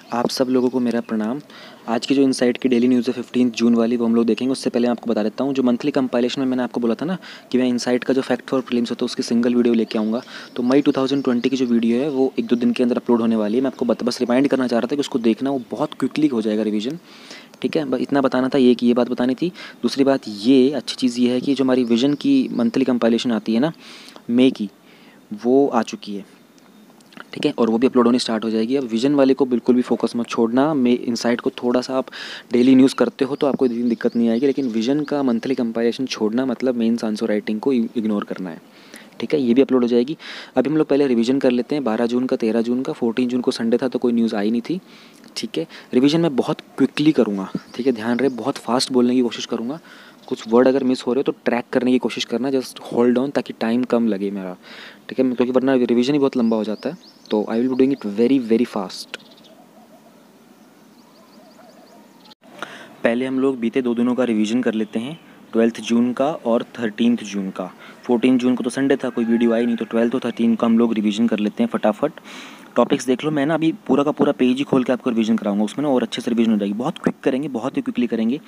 आप सब लोगों को मेरा प्रणाम। आज की जो इनसाइट की डेली न्यूज़ है 15 जून वाली, वो हम लोग देखेंगे। उससे पहले मैं आपको बता देता हूँ, जो मंथली कंपाइलेशन में मैंने आपको बोला था ना कि मैं इनसाइट का जो फैक्ट फॉर प्रीलिम्स होता है उसकी सिंगल वीडियो लेके आऊँगा। तो मई 2020 की जो वीडियो है वो 1-2 दिन के अंदर अपलोड होने वाली है। मैं आपको बस रिमाइंड करना चाह रहा था कि उसको देखना, वो बहुत क्विकली हो जाएगा रिवीजन। ठीक है, इतना बताना था, ये बात बतानी थी। दूसरी बात ये अच्छी चीज़ ये है कि जो हमारी विजन की मंथली कंपाइलेशन आती है ना मई की, वो आ चुकी है। ठीक है, और वो भी अपलोड होनी स्टार्ट हो जाएगी। अब विजन वाले को बिल्कुल भी फोकस मत छोड़ना। मैं इनसाइट को थोड़ा सा आप डेली न्यूज़ करते हो तो आपको इतनी दिक्कत नहीं आएगी, लेकिन विजन का मंथली कंपाइलेशन छोड़ना मतलब मेंस आंसर राइटिंग को इग्नोर करना है। ठीक है, ये भी अपलोड हो जाएगी। अभी हम लोग पहले रिवीजन कर लेते हैं। 12 जून का, 13 जून का, 14 जून को संडे था तो कोई न्यूज़ आई नहीं थी। ठीक है, रिवीजन मैं बहुत क्विकली करूँगा। ठीक है, ध्यान रहे, बहुत फास्ट बोलने की कोशिश करूँगा। कुछ वर्ड अगर मिस हो रहे हो तो ट्रैक करने की कोशिश करना, जस्ट होल्ड ऑन, ताकि टाइम कम लगे मेरा। ठीक है, क्योंकि वरना रिवीजन ही बहुत लंबा हो जाता है। तो I will be doing it very very fast. पहले हम लोग बीते 2 दिनों का रिवीजन कर लेते हैं, 12 जून का और 13 जून का। 14 जून को तो संडे था, कोई वीडियो आई नहीं, तो 12 और 13 का हम लोग रिवीजन कर लेते हैं फटाफट। टॉपिक्स देख लो, मैं ना अभी पूरा का पूरा पेज ही खोल के आपको रिवीजन कराऊंगा, उसमें ना और अच्छे से रिवीजन हो जाएगी। बहुत क्विक करेंगे, बहुत ही क्विकली करेंगे।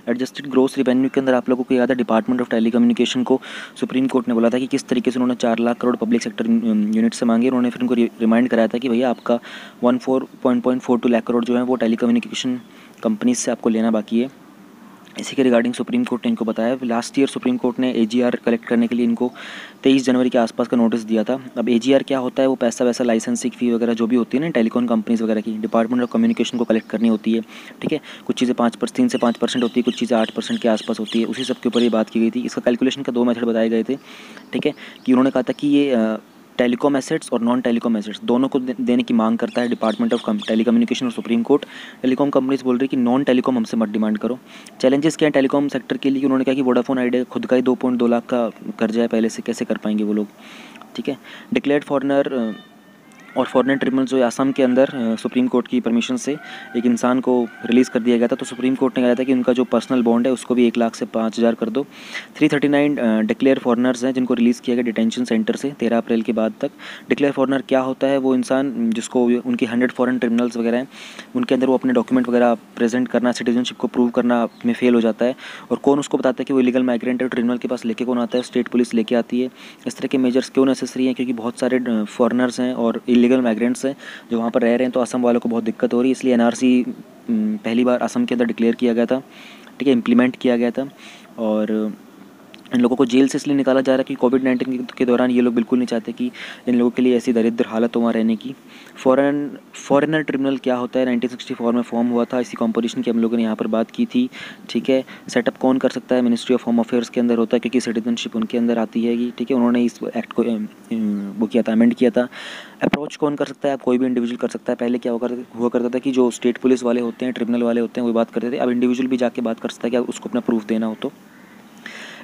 एडजस्टेड ग्रोस रिवेन्यू के अंदर आप लोगों को याद है, डिपार्टमेंट ऑफ टेलीकम्युनिकेशन को सुप्रीम कोर्ट ने बोला था कि किस तरीके से उन्होंने 4 lakh crore public sector unit से मांगे। उन्होंने फिर उनको रिमाइंड कराया था कि भैया आपका 14.42 लाख करोड़ जो है वो टेलीकम्युनिकेशन कंपनीज से आपको लेना बाकी है। इसी के रिगार्डिंग सुप्रीम कोर्ट ने इनको बताया। लास्ट ईयर सुप्रीम कोर्ट ने एजीआर कलेक्ट करने के लिए इनको 23 जनवरी के आसपास का नोटिस दिया था। अब एजीआर क्या होता है, वो पैसा वैसा लाइसेंसिंग फ़ी वगैरह जो भी होती है ना टेलीकॉम कंपनीज वगैरह की, डिपार्टमेंट ऑफ कम्युनिकेशन को कलेक्ट करनी होती है। ठीक है, कुछ चीज़ें 3 से 5% होती है, कुछ चीज़ें 8% के आसपास होती है। उसी सब के ऊपर ये बात की गई थी। इसका कैलकुलेशन का 2 मेथड बताए गए थे। ठीक है, कि उन्होंने कहा था कि ये टेलीकॉम एसेट्स और नॉन टेलीकॉम एसेट्स दोनों को देने की मांग करता है डिपार्टमेंट ऑफ टेलीकम्युनिकेशन और सुप्रीम कोर्ट। टेलीकॉम कंपनीज बोल रही कि नॉन टेलीकॉम हमसे मत डिमांड करो। चैलेंजेस क्या है टेलीकॉम सेक्टर के लिए? उन्होंने कहा कि वोडाफोन आइडिया खुद का ही 2.2 लाख का कर्जा है पहले से, कैसे कर पाएंगे वो लोग। ठीक है, डिक्लेयर्ड फॉरनर और फॉरेन ट्रिब्यूनल जो है असम के अंदर सुप्रीम कोर्ट की परमिशन से एक इंसान को रिलीज़ कर दिया गया था। तो सुप्रीम कोर्ट ने कहा था कि उनका जो पर्सनल बॉन्ड है उसको भी 1 लाख से 5,000 कर दो। 339 डिक्लेयर फॉरनर्स हैं जिनको रिलीज़ किया गया डिटेंशन सेंटर से 13 अप्रैल के बाद तक। डिक्लेयर फॉरनर क्या होता है? वो इंसान जिसको उनकी 100 फॉरेन ट्रिब्यूनल्स वगैरह हैं, उनके अंदर वो अपने डॉक्यूमेंट वगैरह प्रेजेंट करना, सिटीजनशिप को प्रूव करना में फेल हो जाता है। और कौन उसको बताता है कि वो इलीगल माइग्रेंट है? ट्रिब्यूनल के पास लेके कौन आता है? स्टेट पुलिस लेके आती है। इस तरह के मेजर्स क्यों नेसेसरी हैं? क्योंकि बहुत सारे फॉरनर्स हैं और इलीगल माइग्रेंट्स हैं जो वहाँ पर रह रहे हैं, तो असम वालों को बहुत दिक्कत हो रही है। इसलिए एनआरसी पहली बार असम के अंदर डिक्लेयर किया गया था। ठीक है, इम्प्लीमेंट किया गया था। और इन लोगों को जेल से इसलिए निकाला जा रहा है कि कोविड-19 के दौरान ये लोग बिल्कुल नहीं चाहते कि इन लोगों के लिए ऐसी दरिद्र हालत हो वहाँ रहने की। फॉरेनर ट्रिब्यूनल क्या होता है? 1964 में फॉर्म हुआ था। इसी कॉम्पोजिशन की हम लोगों ने यहाँ पर बात की थी। ठीक है, सेटअप कौन कर सकता है? मिनिस्ट्री ऑफ होम अफेयर्स के अंदर होता है, क्योंकि सिटीजनशिप उनके अंदर आती है। ठीक है, उन्होंने इस एक्ट को वो किया था, अमेंड किया था। अप्रोच कौन कर सकता है? आप कोई भी इंडिविजुअल कर सकता है। पहले क्या हुआ करता था कि जो स्टेट पुलिस वाले होते हैं, ट्रिब्यूनल वाले होते हैं, वो बात करते थे। अब इंडिविजुअल भी जाके बात कर सकता है कि उसको अपना प्रूफ देना हो तो।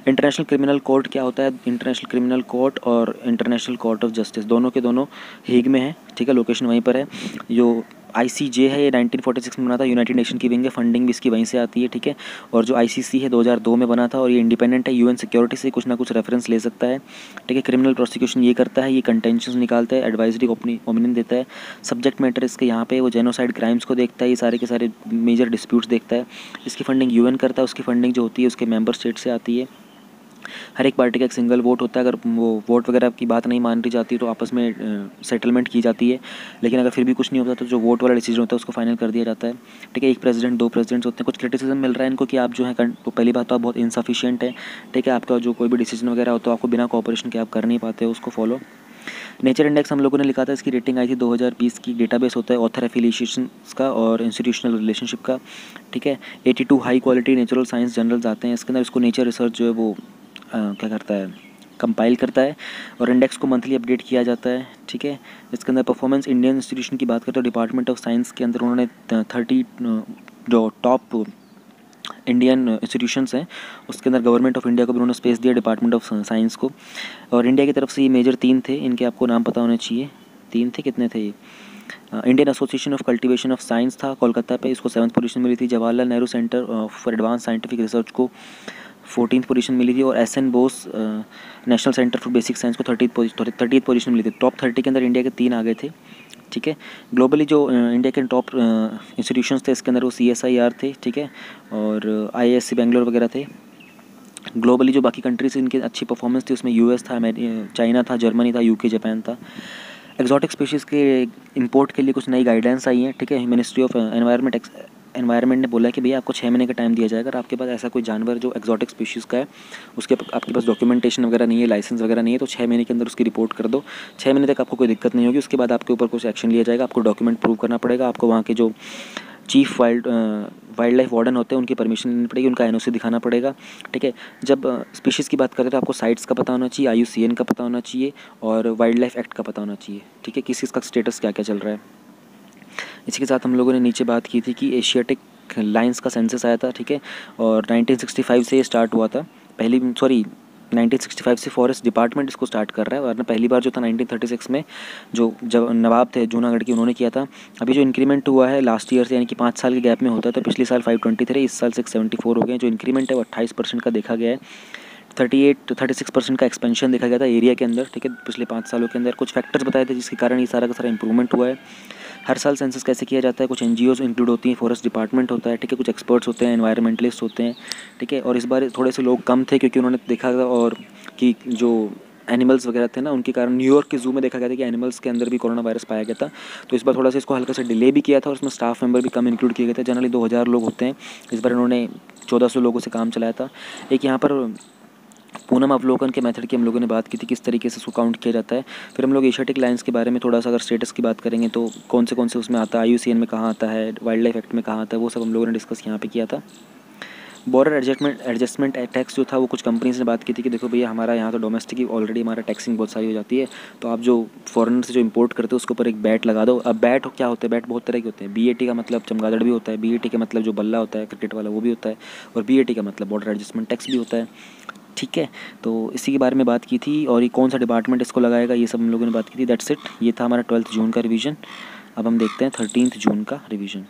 इंटरनेशनल क्रिमिनल कोर्ट क्या होता है? इंटरनेशनल क्रिमिनल कोर्ट और इंटरनेशनल कोर्ट ऑफ जस्टिस दोनों के दोनों हेग में है। ठीक है, लोकेशन वहीं पर है। जो ICJ है ये 1946 में बना था, यूनाइटेड नेशन की विंग है, फंडिंग भी इसकी वहीं से आती है। ठीक है, और जो ICC है 2002 में बना था और ये इंडिपेंडेंट है, UN सिक्योरिटी से कुछ ना कुछ रेफरेंस ले सकता है। ठीक है, क्रिमिनल प्रोसिक्यूशन ये करता है, ये कंटेंशंस निकालता है, एडवाइजरी ओपिनियन देता है। सब्जेक्ट मैटर इसके यहाँ पे वो जेनोसाइड क्राइम्स को देखता है, ये सारे के सारे मेजर डिस्प्यूट्स देखता है। इसकी फंडिंग UN करता है, उसकी फंडिंग जो होती है उसके मेंबर स्टेट से आती है। हर एक पार्टी का एक सिंगल वोट होता है। अगर वो वोट वगैरह की बात नहीं मान रही जाती तो आपस में सेटलमेंट की जाती है, लेकिन अगर फिर भी कुछ नहीं होता तो जो वोट वाला डिसीजन होता है उसको फाइनल कर दिया जाता है। ठीक है, एक प्रेसिडेंट, 2 प्रेसिडेंट्स होते हैं। कुछ क्रिटिसिज्म मिल रहा है इनको कि आप जो है तो पहली बात तो आप बहुत इनसफिशिएंट है। ठीक है, आपका जो कोई भी डिसीजन वगैरह होता है आपको बिना कोऑपरेशन के आप कर नहीं पाते हो उसको फॉलो। नेचर इंडेक्स हम लोगों ने लिखा था, इसकी रेटिंग आई थी 2020 की। डेटाबेस होता है ऑथर एफिलिएशन का और इंस्टीट्यूशनल रिलेशनशिप का। ठीक है, 82 high quality natural science journals आते हैं इसके अंदर। इसको नेचर रिसर्च जो है वो क्या करता है, कंपाइल करता है और इंडेक्स को मंथली अपडेट किया जाता है। ठीक है, इसके अंदर परफॉर्मेंस इंडियन इंस्टीट्यूशन की बात करते हैं, डिपार्टमेंट ऑफ साइंस के अंदर उन्होंने 30 जो टॉप इंडियन इंस्टीट्यूशंस हैं उसके अंदर गवर्नमेंट ऑफ इंडिया को भी उन्होंने स्पेस दिया, डिपार्टमेंट ऑफ साइंस को। और इंडिया की तरफ से ये मेजर 3 थे, इनके आपको नाम पता होने चाहिए। 3 थे, कितने थे ये? Indian association of cultivation of science था कोलकाता पे, इसको 7th पोजीशन मिली थी। Jawaharlal Nehru centre for advance scientific research को 14th पोजीशन मिली थी। और SN Bose national centre for basic science को 30th पोजीशन मिली थी। टॉप 30 के अंदर इंडिया के 3 आ गए थे। ठीक है। ग्लोबली जो इंडिया के टॉप इंस्टीट्यूशंस थे इसके अंदर वो CSIR थे, ठीक है, और IISc बेंगलोर वगैरह थे। ग्लोबली जो बाकी कंट्रीज इनकी अच्छी परफॉर्मेंस थी उसमें US था, चाइना था, जर्मनी था, UK, जापान था। एक्जॉटिक स्पीशीज़ के इंपोर्ट के लिए कुछ नई गाइडेंस आई हैं, ठीक है। मिनिस्ट्री ऑफ एनवायरनमेंट ने बोला है कि भैया आपको 6 महीने का टाइम दिया जाएगा। अगर आपके पास ऐसा कोई जानवर जो एक्जॉटिक स्पीशीज़ का है, उसके आपके पास डॉक्यूमेंटेशन वगैरह नहीं है, लाइसेंस वगैरह नहीं है, तो 6 महीने के अंदर उसकी रिपोर्ट कर दो। 6 महीने तक आपको कोई दिक्कत नहीं होगी। उसके बाद आपके ऊपर कुछ एक्शन लिया जाएगा। आपको डॉक्यूमेंट प्रूव करना पड़ेगा। आपको वहाँ के जो चीफ वाइल्ड लाइफ वार्डन होते हैं उनकी परमिशन लेनी पड़ेगी, उनका NOC दिखाना पड़ेगा, ठीक है। जब स्पीशीज़ की बात करें तो आपको साइट्स का पता होना चाहिए, IUCN का पता होना चाहिए और वाइल्ड लाइफ एक्ट का पता होना चाहिए, ठीक है, किस का स्टेटस क्या क्या चल रहा है। इसी के साथ हम लोगों ने नीचे बात की थी कि एशियाटिक लाइन्स का सेंसस आया था, ठीक है, और 1965 से ये स्टार्ट हुआ था। 1965 से फॉरेस्ट डिपार्टमेंट इसको स्टार्ट कर रहा है, वरना पहली बार जो था 1936 में जो जब नवाब थे जूनागढ़ के, उन्होंने किया था। अभी जो इंक्रीमेंट हुआ है लास्ट ईयर से, यानी कि 5 साल के गैप में होता है, तो पिछले साल 523, इस साल 674 हो गए। जो इंक्रीमेंट है वो 28% का देखा गया है। 36% का एक्सपेंशन देखा गया था एरिया के अंदर, ठीक है, पिछले 5 सालों के अंदर। कुछ फैक्टर्स बताए थे जिसके कारण ये सारा का सारा इंप्रूवमेंट हुआ है। हर साल सेंसस कैसे किया जाता है, कुछ NGOs इंक्लूड होती हैं, फॉरेस्ट डिपार्टमेंट होता है, ठीक है, कुछ एक्सपर्ट्स होते हैं, एनवायरमेंटलिस्ट होते हैं, ठीक है। और इस बार थोड़े से लोग कम थे क्योंकि उन्होंने देखा था और कि जो एनिमल्स वगैरह थे ना, उनके कारण न्यूयॉर्क के ज़ू में देखा गया था कि एनिमल्स के अंदर भी कोरोना वायरस पाया गया था। तो इस बार थोड़ा सा इसको हल्का सा डिले भी किया था और उसमें स्टाफ मेंबर भी कम इंक्लूड किए गए थे। जनरली 2000 लोग होते हैं, इस बार इन्होंने 1400 लोगों से काम चलाया था। एक यहाँ पर पूनम अवलोकन के मेथड की हम लोगों ने बात की थी, किस तरीके से उसको काउंट किया जाता है। फिर हम लोग एशियाटिक लाइन्स के बारे में थोड़ा सा अगर स्टेटस की बात करेंगे तो कौन से उसमें आता है, IUCN में कहाँ आता है, वाइल्ड लाइफ एक्ट में कहाँ आता है, वो सब हम लोगों ने डिस्कस यहाँ पे किया था। बॉर्डर एडजस्टमेंट टैक्स जो था वो कुछ कंपनीज ने बात की थी कि देखो भैया हमारा यहाँ तो डोमेस्टिक ही ऑलरेडी हमारा टैक्सिंग बहुत सारी हो जाती है, तो आप जो फॉरेनर से जो इंपोर्ट करते हो उसके ऊपर एक बैट लगा दो। अब बैट क्या होते हैं, बैट बहुत तरह के होते हैं। BAT का मतलब चमगादड़ भी होता है, BAT का मतलब जो बल्ला होता है क्रिकेट वाला वो भी होता है, और BAT का मतलब बॉर्डर एडजस्टमेंट टैक्स भी होता है, ठीक है। तो इसी के बारे में बात की थी और ये कौन सा डिपार्टमेंट इसको लगाएगा ये सब हम लोगों ने बात की थी। दैट्स इट, ये था हमारा 12 जून का रिवीजन। अब हम देखते हैं 13 जून का रिवीजन।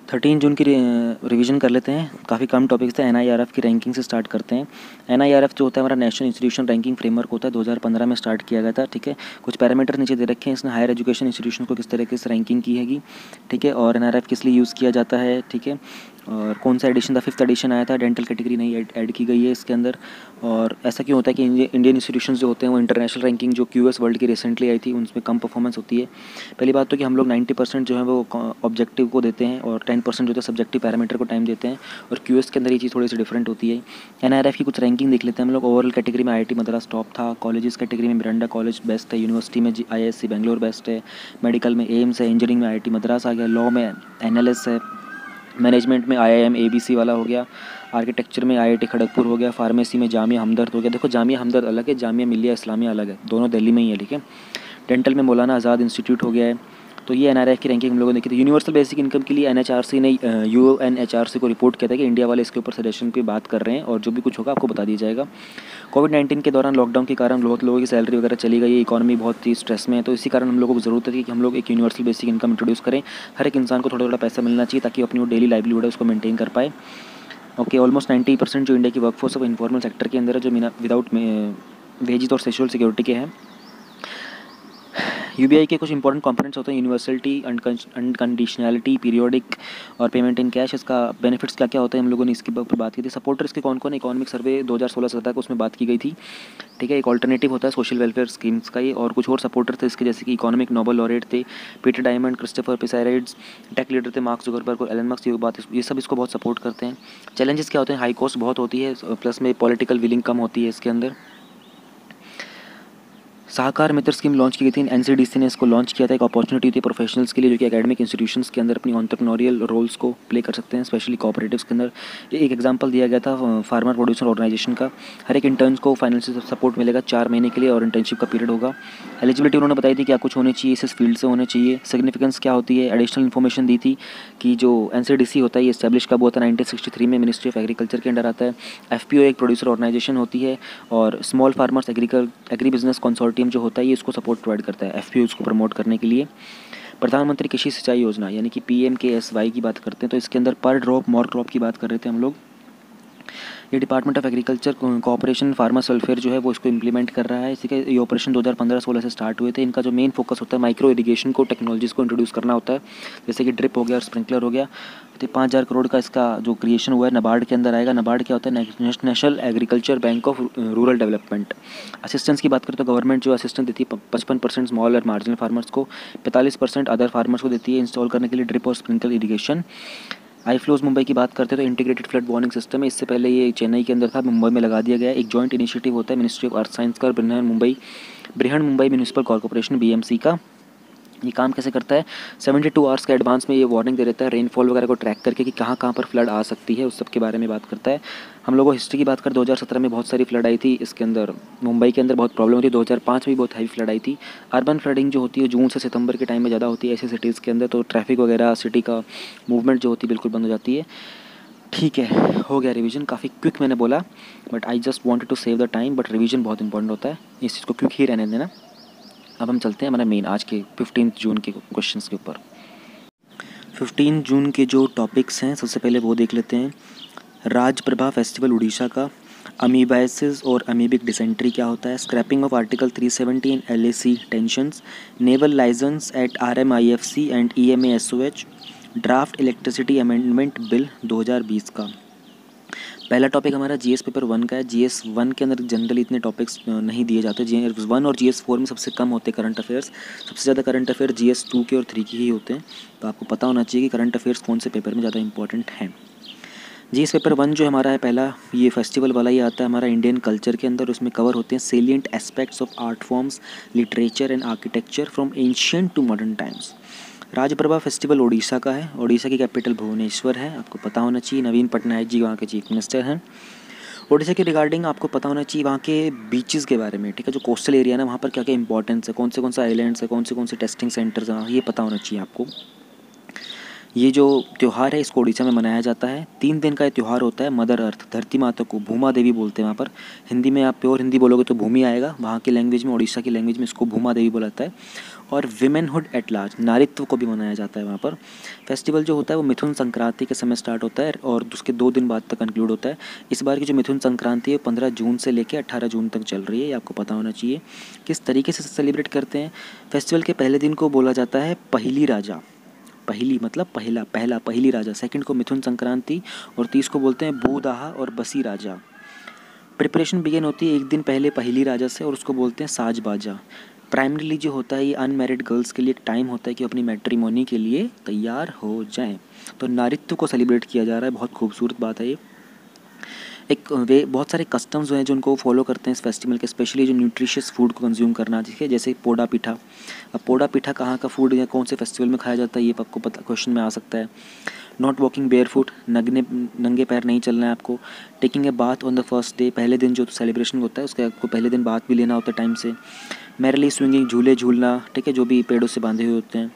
13 जून की रिवीजन कर लेते हैं। काफ़ी कम टॉपिक्स थे। NIRF की रैंकिंग से स्टार्ट करते हैं। NIRF जो होता है हमारा नेशनल इंस्टीट्यूशन रैंकिंग फ्रेमवर्क होता है, 2015 में स्टार्ट किया गया था, ठीक है। कुछ पैरामीटर नीचे दे रखे हैं, इसने हायर एजुकेशन इंस्टीट्यूशन को किस तरीके से रैंकिंग की हैगी, ठीक है, और NIRF किस लिए यूज़ किया जाता है, ठीक है, और कौन सा एडिशन था, 5th एडिशन आया था। डेंटल कैटेगरी नहीं ऐड की गई है इसके अंदर। और ऐसा क्यों होता है कि इंडियन इंस्टीट्यूशंस जो होते हैं वो इंटरनेशनल रैंकिंग जो QS वर्ल्ड की रिसेंटली आई थी उनमें कम परफॉर्मेंस होती है। पहली बात तो कि हम लोग 90% जो है वो ऑब्जेक्टिव को देते हैं और 10% जो है सब्जेक्टिव पैरामीटर को टाइम देते हैं, और QS के अंदर ये चीज़ थोड़ी सी डिफरेंट होती है। NIRF की कुछ रैंकिंग देख लेते हैं हम लोग। ओवरऑल कैटेगरी में IIT मद्रास टॉप था, कॉलेजेस कैटेगरी में मिरांडा कॉलेज बेस्ट है, यूनिवर्सिटी में IISc बेंगलोर बेस्ट है, मेडिकल में एम्स है, इंजीनियरिंग में IIT मद्रास आ गया, लॉ में NLS है, मैनेजमेंट में IIM ABC वाला हो गया, आर्किटेक्चर में IIT खड़गपुर हो गया, फार्मेसी में जामिया हमदर्द हो गया। देखो जामिया हमदर्द अलग है, जामिया मिलिया इस्लामिया अलग है, दोनों दिल्ली में ही है, ठीक है। डेंटल में मौलाना आज़ाद इंस्टीट्यूट हो गया है। तो ये NIRF की रैंकिंग हम लोगों ने देखी थी। यूनिवर्सल बेसिक इनकम के लिए NHRC ने UNHRC को रिपोर्ट किया था कि इंडिया वाले इसके ऊपर सजेशन पे बात कर रहे हैं और जो भी कुछ होगा आपको बता दिया जाएगा। कोविड-19 के दौरान लॉकडाउन के कारण बहुत लोगों की सैलरी वगैरह चली गई, इकॉनमी बहुत ही स्ट्रेस में है, तो इसी कारण हम लोगों को ज़रूरत है कि हम लोग एक यूनिवर्सल बेसिक इनकम इंट्रोड्यूस करें। हर एक इंसान को थोड़ा थोड़ा पैसा मिलना चाहिए ताकि अपनी वो डेली लाइवलीहुड है उसको मेंटेन कर पाए। ओके, ऑलमोस्ट 90% जो इंडिया की वर्कफोर्स है वो इन्फॉर्मल सेक्टर के अंदर है, जो विदाउट वेजेस और सोशल सिक्योरिटी के हैं। UBI के कुछ इंपॉर्टेंट कंपोनेंट्स होते हैं, यूनिवर्सलिटी, अनकंडीशनैलिटी, पीरियोडिक और पेमेंट इन कैश। इसका बेनिफिट्स क्या क्या होते हैं हम लोगों ने इसके ऊपर बात की थी। सपोर्टर इसके कौन कौन, इकोनॉमिक सर्वे 2016-17 को उसमें बात की गई थी, ठीक है। एक ऑल्टरनेटिव होता है सोशल वेलफेयर स्कीम्स का ये, और कुछ और सपोर्टर थे इसके जैसे कि इकोनॉमिक नोबल लॉरेट थे Peter Diamond, Christopher Pissarides, tech leader थे मार्क जुकरबर्ग और एलन मस्क। ये सब इसको बहुत सपोर्ट करते हैं। चैलेंजेस क्या होते हैं, हाई कॉस्ट बहुत होती है, प्लस में पॉलिटिकल विलिंग कम होती है इसके अंदर। सहकार मित्र स्कीम लॉन्च की गई थी, NCDC ने इसको लॉन्च किया था। एक अपॉर्चुनिटी होती है प्रोफेशनल्स के लिए जो कि एकेडमिक इंस्टीट्यूशंस के अंदर अपनी एंटरप्रेन्योरियल रोल्स को प्ले कर सकते हैं, स्पेशली कोऑपरेटिव्स के अंदर। एक एग्जांपल दिया गया था फार्मर प्रोड्यूसर ऑर्गेनाइजेशन का। हर एक इंटर्न्स को फाइनेंशियल सपोर्ट मिलेगा 4 महीने के लिए और इंटर्नशिप का पीरियड होगा। एलिजिबिलिटी उन्होंने बताई थी क्या कुछ होनी चाहिए, इस फील्ड से होने चाहिए। सिग्निफिकेंस क्या होती है, एडिशनल इन्फॉर्मेशन दी थी कि जो NCDC होता है ये इस्टेब्लिश कब हुआ था, 1963 में, मिनिस्ट्री ऑफ एग्रीकल्चर के अंडर आता है। FPO एक प्रोड्यूसर ऑर्गेनाइजेशन होती है, और small farmers agri business consortium जो होता है ये इसको सपोर्ट प्रोवाइड करता है FPOs को प्रमोट करने के लिए। प्रधानमंत्री कृषि सिंचाई योजना यानी कि PMKSY की बात करते हैं, तो इसके अंदर पर ड्रॉप मोर क्रॉप की बात कर रहे थे हम लोग। ये department of agriculture cooperation farmers welfare जो है वो इसको इम्प्लीमेंट कर रहा है। इसी के ये ऑपरेशन 2015-16 से स्टार्ट हुए थे। इनका जो मेन फोकस होता है माइक्रो इरिगेशन को, टेक्नोलॉजीज़ को इंट्रोड्यूस करना होता है, जैसे कि ड्रिप हो गया और स्प्रिंकलर हो गया। तो 5,000 करोड़ का इसका जो क्रिएशन हुआ है नबार्ड के अंदर आएगा। नबार्ड क्या होता है? National agriculture bank of rural development. Assistance की बात करें तो गवर्नमेंट जो असिस्टेंस देती है 55% स्मॉल और मार्जिनल फार्मर्स को, 45% अदर फार्मर्स को देती है इंस्टॉल करने के लिए ड्रिप और स्प्रिंकलर इरीगेशन। आई फ्लोज मुंबई की बात करते हैं तो इंटीग्रेटेड फ्लड वार्निंग सिस्टम है। इससे पहले ये चेन्नई के अंदर था, मुंबई में लगा दिया गया। एक जॉइंट इनिशिएटिव होता है मिनिस्ट्री ऑफ अर्थ साइंस का और Brihan Mumbai municipal corporation BMC का। ये काम कैसे करता है? 72 आवर्स का एडवांस में ये वार्निंग दे देता है रेनफॉल वगैरह को ट्रैक करके कि कहाँ कहाँ पर फ्लड आ सकती है, उस सब के बारे में बात करता है। हम लोगों हिस्ट्री की बात करें 2017 में बहुत सारी फ्लड आई थी। इसके अंदर मुंबई के अंदर बहुत प्रॉब्लम होती है। 2005 में भी बहुत हैवी फ्लड आई थी। अर्बन फ्लडिंग जो होती है जून से सितंबर के टाइम में ज़्यादा होती है ऐसे सिटीज़ के अंदर, तो ट्रैफिक वगैरह सिटी का मूवमेंट जो होती है बिल्कुल बंद हो जाती है। ठीक है, हो गया रिवीजन। काफ़ी क्विक मैंने बोला, but I just wanted to save the time. But revision बहुत इंपॉर्टेंट होता है, इस चीज़ को क्विक ही रहने देना। अब हम चलते हैं हमारा मेन आज के 15 जून के क्वेश्चंस के ऊपर। 15 जून के जो टॉपिक्स हैं सबसे पहले वो देख लेते हैं। राजप्रभा फेस्टिवल उड़ीसा का, अमीबाइसिस और अमीबिक डिसेंट्री क्या होता है, scrapping of article 370 LAC tensions, naval liaisons at RMIFC and EMASOH, draft electricity amendment bill 2020 का। पहला टॉपिक हमारा GS पेपर 1 का है। GS 1 के अंदर जनरली इतने टॉपिक्स नहीं दिए जाते। GS 1 और GS 4 में सबसे कम होते हैं करंट अफेयर्स। सबसे ज़्यादा करंट अफेयर GS 2 के और 3 के ही होते हैं। तो आपको पता होना चाहिए कि करंट अफेयर्स कौन से पेपर में ज़्यादा इंपॉर्टेंट हैं। GS पेपर 1 जो हमारा है पहला, ये फेस्टिवल वाला ही आता है हमारा इंडियन कल्चर के अंदर। उसमें कवर होते हैं salient aspects of art forms, literature and architecture from ancient to modern times. Rajaparba festival Orissa का है। उड़ीसा की कैपिटल भुवनेश्वर है, आपको पता होना चाहिए। नवीन पटनायक जी वहाँ के चीफ मिनिस्टर हैं। उड़ीसा के रिगार्डिंग आपको पता होना चाहिए वहाँ के बीचेस के बारे में, ठीक है। जो कोस्टल एरिया है ना, वहाँ पर क्या क्या इंपॉर्टेंस है, कौन से आइलैंड्स है, कौन से टेस्टिंग सेंटर्स हैं, ये पता होना चाहिए आपको। ये जो त्यौहार है इसको उड़ीसा में मनाया जाता है। 3 दिन का ये त्यौहार होता है। मदर अर्थ, धरती माता को भूमा देवी बोलते हैं वहाँ पर। हिंदी में आप प्योर हिंदी बोलोगे तो भूमि आएगा, वहाँ की लैंग्वेज में, उड़ीसा की लैंग्वेज में इसको भूमा देवी बोला जाता है। और विमेनहुड एट लार्ज, नारित्व को भी मनाया जाता है वहाँ पर। फेस्टिवल जो होता है वो मिथुन संक्रांति के समय स्टार्ट होता है और उसके 2 दिन बाद तक कंक्लूड होता है। इस बार की जो मिथुन संक्रांति है 15 जून से लेकर 18 जून तक चल रही है, ये आपको पता होना चाहिए। किस तरीके से सेलिब्रेट करते हैं? फेस्टिवल के पहले दिन को बोला जाता है पहली राजा। पहली मतलब पहला पहली राजा। सेकंड को मिथुन संक्रांति और 30 को बोलते हैं भूदाह और बसी राजा। प्रिपरेशन बिगिन होती है एक दिन पहले पहली राजा से और उसको बोलते हैं साज बाजा। प्राइमरीली जो होता है ये अनमैरिड गर्ल्स के लिए एक टाइम होता है कि अपनी मैट्रिमोनी के लिए तैयार हो जाएं। तो नारित्व को सेलिब्रेट किया जा रहा है, बहुत खूबसूरत बात है ये। एक वे बहुत सारे कस्टम्स हैं जो उनको फॉलो करते हैं इस फेस्टिवल के, स्पेशली जो न्यूट्रिशियस फूड को कंज्यूम करना, ठीक है, जैसे पोड़ा पीठा। अब पोड़ा पीठा कहाँ का फूड या कौन से फेस्टिवल में खाया जाता है ये आपको पता, क्वेश्चन में आ सकता है। नॉट वॉकिंग बेयर फुट, नंगे पैर नहीं चलना है आपको। Taking a bath on the first day, पहले दिन जो सेलिब्रेशन होता है उसके आपको पहले दिन बाथ भी लेना होता है टाइम से। मैरली स्विंगिंग, झूले झूलना, ठीक है, जो भी पेड़ों से बांधे हुए होते हैं।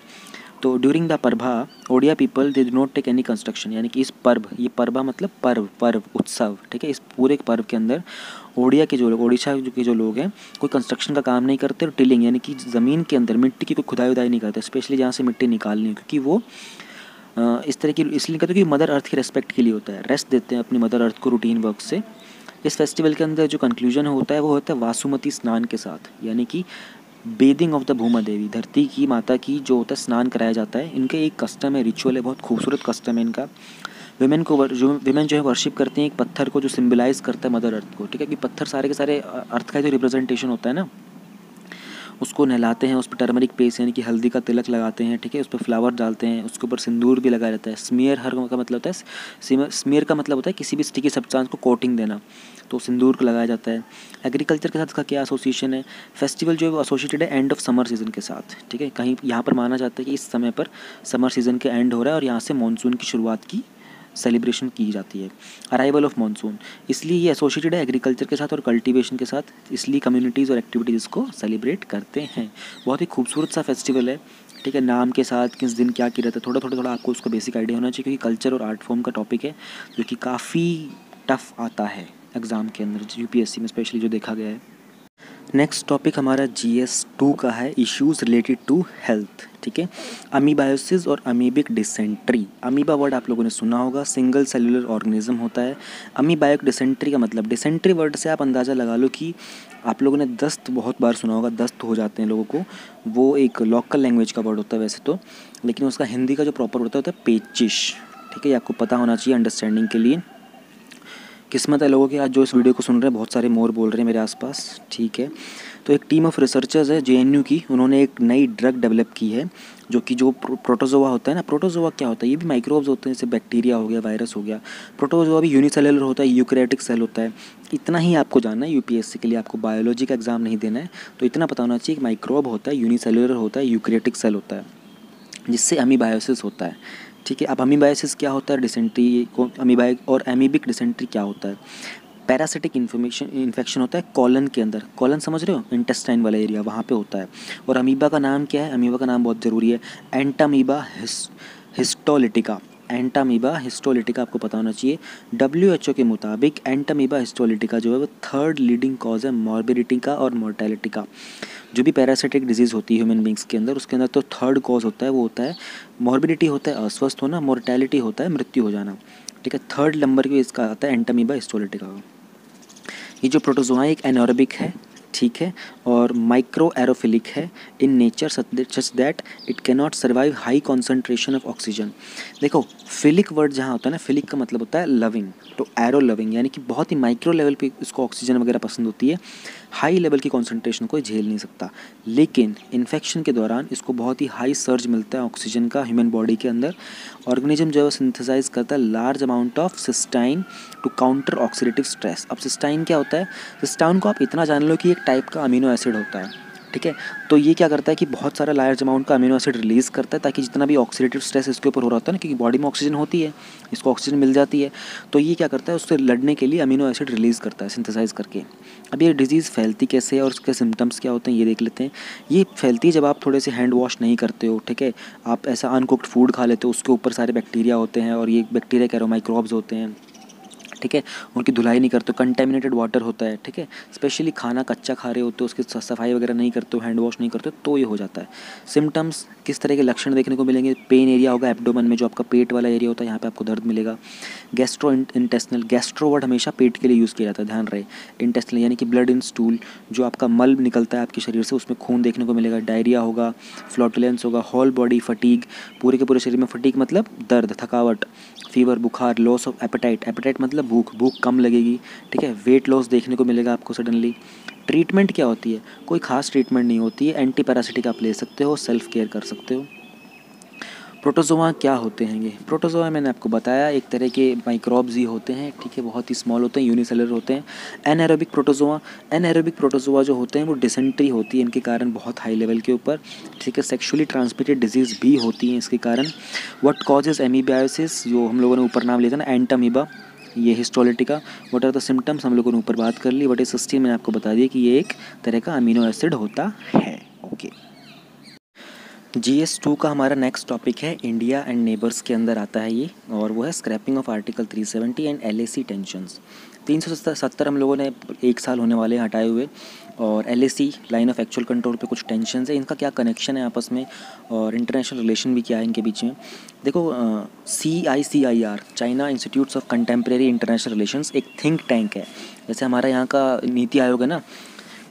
तो during the Parba Odia people they do not take any construction, यानी कि इस पर्व, ये पर्भा मतलब पर्व उत्सव, ठीक है। इस पूरे पर्व के अंदर ओडिया के जो लोग, ओडिशा के जो लोग हैं, कोई कंस्ट्रक्शन का काम नहीं करते। और टिलिंग यानी कि ज़मीन के अंदर मिट्टी की कोई खुदाई उदाई नहीं करते, स्पेशली जहाँ से मिट्टी निकालनी है, क्योंकि वो इस तरह की इसलिए करते हैं कि मदर अर्थ की रेस्पेक्ट के लिए होता है। रेस्ट देते हैं अपनी मदर अर्थ को रूटीन वर्क से। इस फेस्टिवल के अंदर जो कंक्लूजन होता है वो होता है वासुमती स्नान के साथ, यानी कि बेदिंग ऑफ द भूमा देवी, धरती की माता की जो होता है स्नान कराया जाता है। इनके एक कस्टम है, रिचुअल है, बहुत खूबसूरत कस्टम है इनका। विमेन जो है वर्शिप करते हैं एक पत्थर को जो सिम्बलाइज करता है मदर अर्थ को, ठीक है। कि पत्थर सारे के सारे अर्थ का जो रिप्रेजेंटेशन होता है ना, उसको नहलाते हैं, उस पर टर्मरिक पेस्ट यानी कि हल्दी का तिलक लगाते हैं, ठीक है। उस पर फ्लावर डालते हैं, उसके ऊपर सिंदूर भी लगाया जाता है। स्मीयर हर का मतलब होता है, स्मीयर का मतलब होता है किसी भी स्टिकी सब्सटेंस को कोटिंग देना, तो सिंदूर को लगाया जाता है। एग्रीकल्चर के साथ इसका क्या एसोसिएशन है? फेस्टिवल जो है वो एसोसिएटेड है एंड ऑफ समर सीजन के साथ, ठीक है। कहीं यहाँ पर माना जाता है कि इस समय पर समर सीजन के एंड हो रहा है और यहाँ से मानसून की शुरुआत की सेलिब्रेशन की जाती है। अराइवल ऑफ मानसून, इसलिए ये एसोसिएटेड है एग्रीकल्चर के साथ और कल्टीवेशन के साथ, इसलिए कम्युनिटीज़ और एक्टिविटीज़ को सेलिब्रेट करते हैं। बहुत ही खूबसूरत सा फेस्टिवल है, ठीक है। नाम के साथ किस दिन क्या किया जाता है, थोड़ा आपको उसका बेसिक आइडिया होना चाहिए, क्योंकि कल्चर और आर्ट फॉर्म का टॉपिक है जो कि काफ़ी टफ आता है एग्ज़ाम के अंदर, UPSC में स्पेशली जो देखा गया है। नेक्स्ट टॉपिक हमारा GS2 का है, इश्यूज रिलेटेड टू हेल्थ। ठीक है, अमीबायोसिस और अमीबिक डिसेंट्री। अमीबा वर्ड आप लोगों ने सुना होगा, सिंगल सेलुलर ऑर्गेनिज्म होता है। अमीबाइक डिसेंट्री का मतलब, डिसेंट्री वर्ड से आप अंदाज़ा लगा लो कि आप लोगों ने दस्त बहुत बार सुना होगा, दस्त हो जाते हैं लोगों को, वो एक लोकल लैंग्वेज का वर्ड होता है वैसे तो, लेकिन उसका हिंदी का जो प्रॉपर होता है पेचिश। ठीक है, ये आपको पता होना चाहिए अंडरस्टैंडिंग के लिए। किस्मत है लोगों की आज जो इस वीडियो को सुन रहे हैं, बहुत सारे मोर बोल रहे हैं मेरे आसपास। ठीक है, तो एक टीम ऑफ रिसर्चर्स है JNU की, उन्होंने एक नई ड्रग डेवलप की है जो कि जो प्रोटोजोआ होता है ना, प्रोटोजोआ क्या होता है, ये भी माइक्रोब्स होते हैं, जैसे बैक्टीरिया हो गया, वायरस हो गया। प्रोटोजोआ भी यूनिसेलुलर होता है, यूकैरियोटिक सेल होता है। इतना ही आपको जानना है, UPSC के लिए आपको बायोलॉजी का एग्जाम नहीं देना है, तो इतना पता होना चाहिए कि माइक्रोब होता है, यूनिसेलुलर होता है, यूकैरियोटिक सेल होता है, जिससे अमीबायोसिस होता है। ठीक है, अब अमीबायोसिस क्या होता है, डिसेंट्री को अमीबाइक और एमीबिक डिसेंट्री क्या होता है। पैरासिटिक इन्फेक्शन होता है कॉलन के अंदर, कॉलन समझ रहे हो, इंटेस्टाइन वाला एरिया, वहाँ पे होता है। और अमीबा का नाम क्या है, अमीबा का नाम बहुत ज़रूरी है, एंटामीबा हिस्टोलिटिका। एंटामीबा हिस्टोलिटिका आपको पता होना चाहिए। WHO के मुताबिक एंटामीबा हिस्टोलिटिका जो है वो थर्ड लीडिंग कॉज है मॉर्बिडिटी का और मोर्टेलिटी का। जो भी पैरासिटिक डिजीज़ होती है ह्यूमन बींग्स के अंदर, उसके अंदर तो थर्ड कॉज होता है, वो होता है मॉर्बिडिटी, होता है अस्वस्थ होना, मोर्टेलिटी होता है मृत्यु हो जाना। ठीक है, थर्ड नंबर के इसका आता है एंटामीबा हिस्टोलिटिका का। ये जो प्रोटोजोआ एक एनारोबिक है, ठीक है, और माइक्रो एरोफिलिक है in nature such that it can not survive high concentration of oxygen. देखो फिलिक वर्ड जहाँ होता है ना, फिलिक का मतलब होता है लविंग, तो एरो लविंग यानी कि बहुत ही माइक्रो लेवल पे इसको ऑक्सीजन वगैरह पसंद होती है, हाई लेवल की कॉन्सेंट्रेशन को झेल नहीं सकता। लेकिन इन्फेक्शन के दौरान इसको बहुत ही हाई सर्ज मिलता है ऑक्सीजन का ह्यूमन बॉडी के अंदर। ऑर्गेनिज्म जो है वो सिंथेसाइज करता है large amount of cysteine to counter oxidative stress. अब सिस्टाइन क्या होता है, सिस्टाइन को आप इतना जान लो कि एक टाइप का अमीनो एसिड होता है। ठीक है, तो ये क्या करता है कि बहुत सारा लार्ज अमाउंट का अमीनो एसिड रिलीज़ करता है, ताकि जितना भी ऑक्सीडेटिव स्ट्रेस इसके ऊपर हो रहा होता है ना, क्योंकि बॉडी में ऑक्सीजन होती है, इसको ऑक्सीजन मिल जाती है, तो ये क्या करता है, उससे लड़ने के लिए अमीनो एसिड रिलीज़ करता है सिंथेसाइज करके। अब ये डिजीज़ फैलती कैसे है और उसके सिम्टम्स क्या होते हैं ये देख लेते हैं। ये फैलती है जब आप थोड़े से हैंड वॉश नहीं करते हो। ठीक है, आप ऐसा अनकुक्ड फूड खा लेते हो, उसके ऊपर सारे बैक्टीरिया होते हैं, और ये बैक्टीरिया कह रहा हूँ माइक्रोब्स होते हैं। ठीक है, उनकी धुलाई नहीं करते हो, कंटेमिनेटेड वाटर होता है। ठीक है, स्पेशली खाना कच्चा खा रहे होते हो, उसकी सफाई वगैरह नहीं करते हो, हैंड वॉश नहीं करते हो, तो ये हो जाता है। सिम्टम्स किस तरह के लक्षण देखने को मिलेंगे, पेन एरिया होगा एब्डोमेन में, जो आपका पेट वाला एरिया होता है, यहाँ पे आपको दर्द मिलेगा। गैस्ट्रो इंटेस्टिनल, गैस्ट्रो वर्ड हमेशा पेट के लिए यूज़ किया जाता है, ध्यान रहे। इंटेस्टिनल यानी कि ब्लड इन स्टूल, जो आपका मल निकलता है आपके शरीर से, उसमें खून देखने को मिलेगा। डायरिया होगा, फ्लॉटुलेंस होगा, होल बॉडी फटीग, पूरे के पूरे शरीर में फटीग मतलब दर्द, थकावट, फीवर, बुखार, लॉस ऑफ एपेटाइट, एपेटाइट मतलब भूख, भूख कम लगेगी। ठीक है, वेट लॉस देखने को मिलेगा आपको सडनली। ट्रीटमेंट क्या होती है, कोई खास ट्रीटमेंट नहीं होती है, एंटी पैरासिटिक आप ले सकते हो, सेल्फ केयर कर सकते हो। प्रोटोजोआ क्या होते हैं, ये प्रोटोजोआ मैंने आपको बताया एक तरह के माइक्रोब्स ही होते हैं। ठीक है, बहुत ही स्मॉल होते हैं, यूनिसेलुलर होते हैं। एनाएरोबिक प्रोटोजोआ, एनाएरोबिक प्रोटोजोआ जो होते हैं वो डिसेंट्री होती है इनके कारण बहुत हाई लेवल के ऊपर। ठीक है, सेक्सुअली ट्रांसमिटेड डिजीज़ भी होती हैं इसके कारण। व्हाट कॉजेज एमीबायोसिस, जो हम लोगों ने ऊपर नाम लिया था ना एंटामीबा, ये histolytica. What are the symptoms, हम लोगों ने ऊपर बात कर ली। व्हाट इज सिस्टीन, मैंने आपको बता दिया कि ये एक तरह का अमीनो एसिड होता है। ओके, GS2 का हमारा नेक्स्ट टॉपिक है इंडिया एंड नेबर्स के अंदर आता है ये, और वो है scrapping of article 370 and LAC tensions. 370 हम लोगों ने एक साल होने वाले हटाए हुए, और LAC line of actual control पे कुछ टेंशन है, इनका क्या कनेक्शन है आपस में, और इंटरनेशनल रिलेशन भी क्या है इनके बीच में। देखो CICIR, China institutes of contemporary international relations, एक थिंक टैंक है। जैसे हमारा यहाँ का नीति आयोग है ना,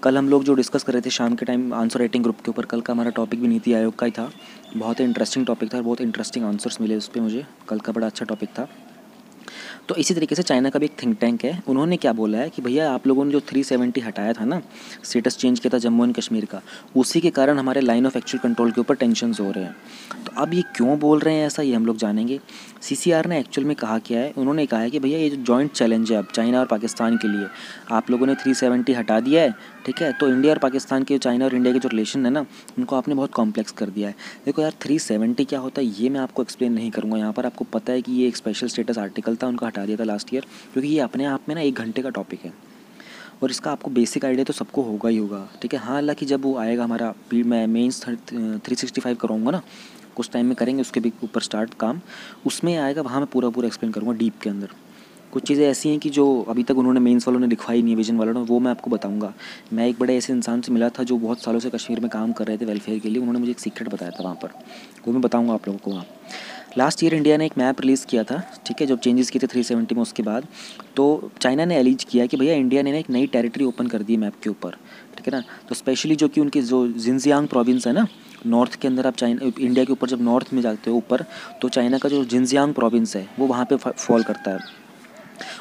कल हम लोग जो डिस्कस कर रहे थे शाम के टाइम आंसर राइटिंग ग्रुप के ऊपर, कल का हमारा टॉपिक भी नीति आयोग का ही था। बहुत ही इंटरेस्टिंग टॉपिक था, बहुत इंटरेस्टिंग आंसर्स मिले उस पर मुझे, कल का बड़ा अच्छा टॉपिक था। तो इसी तरीके से चाइना का भी एक थिंक टैंक है, उन्होंने क्या बोला है कि भैया आप लोगों ने जो 370 हटाया था ना, स्टेटस चेंज किया था जम्मू एंड कश्मीर का, उसी के कारण हमारे लाइन ऑफ एक्चुअल कंट्रोल के ऊपर टेंशन्स हो रहे हैं। तो अब ये क्यों बोल रहे हैं ऐसा, ये हम लोग जानेंगे। CCR ने एक्चुअल में कहा क्या है, उन्होंने कहा है कि भैया ये जो जॉइंट चैलेंज है अब चाइना और पाकिस्तान के लिए, आप लोगों ने 370 हटा दिया है। ठीक है, तो इंडिया और पाकिस्तान के, चाइना और इंडिया के जो रिलेशन है ना, उनको आपने बहुत कॉम्प्लेक्स कर दिया है। देखो यार 370 क्या होता है ये मैं आपको एक्सप्लेन नहीं करूँगा यहाँ पर, आपको पता है कि ये एक स्पेशल स्टेटस आर्टिकल था, उनका हटा दिया था लास्ट ईयर, क्योंकि ये अपने आप में ना 1 घंटे का टॉपिक है, और इसका आपको बेसिक आइडिया तो सबको होगा ही होगा। ठीक है, हाँ, हालांकि जब वो आएगा हमारा, मैं मेंस 365 कराऊंगा ना, कुछ टाइम में करेंगे उसके भी ऊपर स्टार्ट काम, उसमें आएगा, वहाँ मैं पूरा एक्सप्लेन करूँगा डीप के अंदर। कुछ चीज़ें ऐसी हैं कि जो अभी तक उन्होंने मेंस वालों ने दिखवाई नहीं है, विजन वालों ने, वो मैं आपको बताऊंगा। मैं एक बड़े ऐसे इंसान से मिला था जो बहुत सालों से कश्मीर में काम कर रहे थे वेलफेयर के लिए, उन्होंने मुझे एक सीक्रेट बताया था वहाँ पर, वो मैं बताऊँगा आप लोगों को वहाँ। लास्ट ईयर इंडिया ने एक मैप रिलीज़ किया था, ठीक है, जब चेंजेस किए थे 370 में, उसके बाद तो चाइना ने एलिज किया कि भैया इंडिया ने ना एक नई टेरिटरी ओपन कर दी मैप के ऊपर, ठीक है ना। तो स्पेशली जो कि उनकी जो जिनजियांग प्रोविंस है ना, नॉर्थ के अंदर, आप चाइना इंडिया के ऊपर जब नॉर्थ में जाते हो ऊपर, तो चाइना का जो जिनजियांग प्रोविंस है वो वहाँ पे फॉल करता है।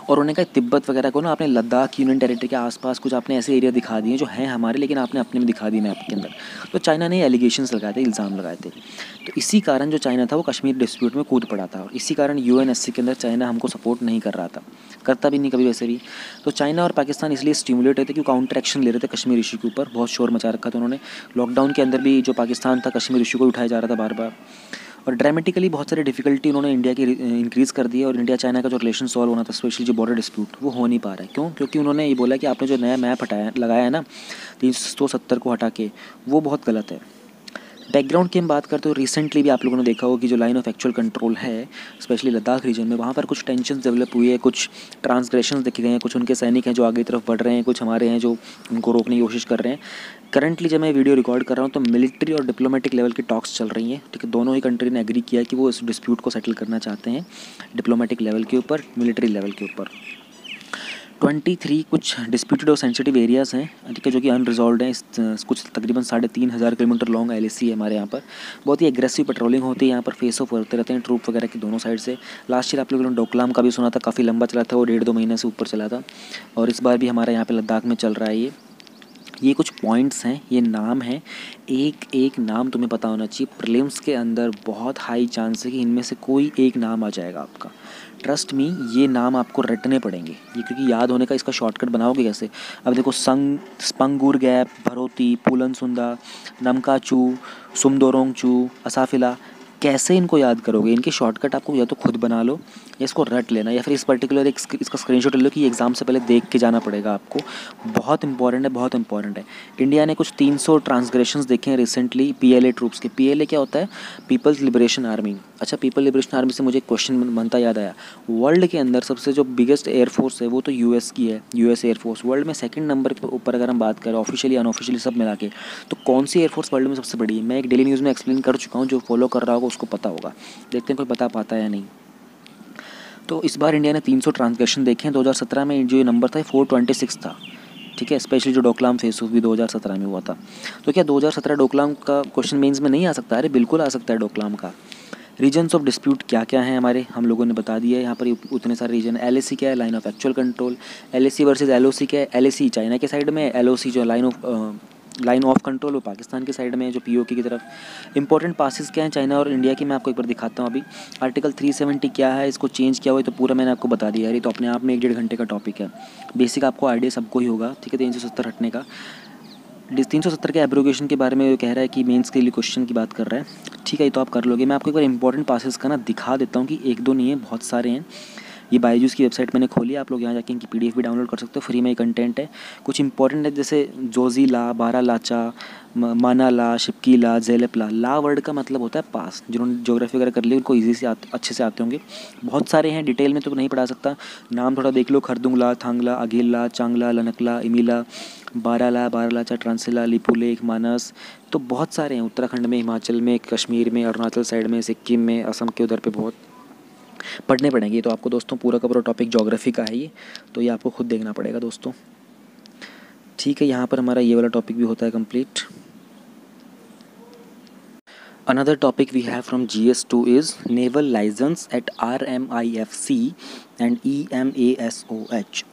और उन्होंने कहा तिब्बत वगैरह को ना आपने लद्दाख यूनियन टेरिटरी के आसपास कुछ आपने ऐसे एरिया दिखा दिए जो हैं हमारे, लेकिन आपने अपने में दिखा दिए मैप के अंदर। तो चाइना ने एलिगेशंस लगाए थे, इल्ज़ाम लगाए थे। तो इसी कारण जो चाइना था वो कश्मीर डिस्प्यूट में कूद पड़ा था, और इसी कारण यूएनएससी के अंदर चाइना हमको सपोर्ट नहीं कर रहा था, करता भी नहीं कभी वैसे भी। तो चाइना और पाकिस्तान इसलिए स्टिमुलेट थे कि काउंटर एक्शन ले रहे थे कश्मीर इशू के ऊपर, बहुत शोर मचा रखा था उन्होंने। लॉकडाउन के अंदर भी जो पाकिस्तान था कश्मीर इशू को उठाया जा रहा था बार बार, और ड्रामेटिकली बहुत सारी डिफिकल्टी उन्होंने इंडिया की इंक्रीज़ कर दी है। और इंडिया चाइना का जो रिलेशन सॉल्व होना था, स्पेशली जो बॉर्डर डिस्प्यूट, वो हो नहीं पा रहा है। क्यों? क्योंकि उन्होंने ये बोला कि आपने जो नया मैप लगाया है ना 370 को हटा के, वो बहुत गलत है। बैकग्राउंड की हम बात करते हो, रिसेंटली भी आप लोगों ने देखा होगा कि जो लाइन ऑफ एक्चुअल कंट्रोल है स्पेशली लद्दाख रीजन में, वहाँ पर कुछ टेंशन डेवलप हुई है, कुछ ट्रांसग्रेशंस देखे गए हैं, कुछ उनके सैनिक हैं जो आगे की तरफ बढ़ रहे हैं, कुछ हमारे हैं जो उनको रोकने की कोशिश कर रहे हैं। करंटली जब मैं वीडियो रिकॉर्ड कर रहा हूँ तो मिलिट्री और डिप्लोमेटिक लेवल की टॉक्स चल रही हैं, ठीक है। दोनों ही कंट्री ने एग्री किया कि वो इस डिस्प्यूट को सेटल करना चाहते हैं, डिप्लोमेटिक लेवल के ऊपर, मिलिट्री लेवल के ऊपर। 23 कुछ डिस्प्यूटेड और सेंसिटिव एरियाज़ हैं, ठीक है, जो कि अनरिजॉल्व हैं। कुछ तकरीबन 3,500 किलोमीटर लॉन्ग एलएसी है हमारे यहाँ पर। बहुत ही एग्रेसिव पेट्रोलिंग होती है यहाँ पर, फेस ऑफ होते रहते हैं ट्रूप वगैरह की दोनों साइड से। लास्ट ईयर आप लोगों ने डोकलाम का भी सुना था, काफ़ी लंबा चला था वो, 1.5-2 महीने से ऊपर चला था। और इस बार भी हमारे यहाँ पर लद्दाख में चल रहा है ये कुछ पॉइंट्स हैं, ये नाम हैं, एक एक नाम तुम्हें पता होना चाहिए। प्रीलिम्स के अंदर बहुत हाई चांस है कि इनमें से कोई एक नाम आ जाएगा आपका। ट्रस्ट मी, ये नाम आपको रटने पड़ेंगे ये, क्योंकि याद होने का इसका शॉर्टकट बनाओगे कैसे? अब देखो, स्पंगूर गैप, भरोती, पुलन सुंदा, नमकाचू, सुमदोरोंगचू, असाफिला, कैसे इनको याद करोगे? इनके शॉर्टकट आपको या तो खुद बना लो या इसको रट लेना, या फिर इस पर्टिकुलर इसका स्क्रीनशॉट ले लो कि एग्ज़ाम से पहले देख के जाना पड़ेगा आपको। बहुत इंपॉर्टेंट है, बहुत इंपॉर्टेंट है। इंडिया ने कुछ 300 ट्रांसग्रेशंस देखे हैं रिसेंटली पीएलए ट्रूप्स के। पीएलए क्या होता है? People's Liberation Army. अच्छा, पीपल लिबरेशन आर्मी से मुझे एक क्वेश्चन बनता याद आया। वर्ल्ड के अंदर सबसे जो बिगेस्ट एयरफोर्स है वो तो यूएस की है, यूएस एयरफोर्स। वर्ल्ड में सेकंड नंबर के ऊपर अगर हम बात करें ऑफिशियली अनऑफिशियली सब मिला के, तो कौन सी एयरफोर्स वर्ल्ड में सबसे बड़ी है? मैं एक डेली न्यूज़ में एक्सप्लेन कर चुका हूँ, जो फॉलो कर रहा होगा उसको पता होगा। देखते हैं कोई बता पाता है या नहीं। तो इस बार इंडिया ने 300 ट्रांसग्रेशन देखे हैं। 2017 में जो ये नंबर था 426 था, ठीक है। स्पेशली जो डोकलाम फेस ऑफ भी 2017 में हुआ था। तो क्या 2017 डोकलाम का क्वेश्चन मेंस में नहीं आ सकता? अरे बिल्कुल आ सकता है डोकलाम का। रीजन्स ऑफ डिस्प्यूट क्या क्या हैं हमारे, हम लोगों ने बता दिया है यहाँ पर उतने सारे रीजन। एलएसी क्या है? Line of actual control. LAC versus LOC क्या है? एलएसी चाइना के साइड में, एलओसी जो लाइन ऑफ कंट्रोल वो पाकिस्तान के साइड में है, जो पीओके की तरफ। इंपॉर्टेंट पासेस क्या हैं चाइना और इंडिया की, मैं आपको एक बार दिखाता हूँ अभी। आर्टिकल 370 क्या है, इसको चेंज किया हुआ है, तो पूरा मैंने आपको बता दिया है। ये तो अपने आप में 1-1.5 घंटे का टॉपिक है। बेसिक आपको आइडिया सबको ही होगा, ठीक है। 370 हटने का, 370 के एब्रोगेशन के बारे में कह रहा है कि मेंस के लिए क्वेश्चन की बात कर रहा है, ठीक है। ये तो आप कर लोगे। मैं आपको एक बार इंपॉर्टेंट पासेस का ना दिखा देता हूँ कि 1-2 नहीं है, बहुत सारे हैं। ये बायजूस की वेबसाइट मैंने खोली, आप लोग यहाँ जाके इनकी पीडीएफ भी डाउनलोड कर सकते हो, फ्री में ही कंटेंट है। कुछ इंपॉर्टेंट है जैसे जोजीला, बारालाचा, मानाला, शिपकीला, जेलेपला। ला वर्ड का मतलब होता है पास। जिन्होंने ज्योग्राफी वगैरह कर ली उनको ईजी से अच्छे से आते होंगे। बहुत सारे हैं, डिटेल में तो नहीं पढ़ा सकता, नाम थोड़ा देख लो। खरदुंगला, थांगला, अघिलला, चांगला, लनकला, इमिला, बारालाचा, ट्रांसिला, लिपुलेख, मानस। तो बहुत सारे हैं, उत्तराखंड में, हिमाचल में, कश्मीर में, अरुणाचल साइड में, सिक्किम में, असम के उधर पे बहुत पढ़ने पड़ेंगे। तो आपको दोस्तों पूरा का पूरा टॉपिक ज्योग्राफी का है ये, तो ये आपको खुद देखना पड़ेगा दोस्तों, ठीक है। यहाँ पर हमारा ये वाला टॉपिक भी होता है complete. Another topic we have from GS2 is naval license at RMIFC and EMASOH।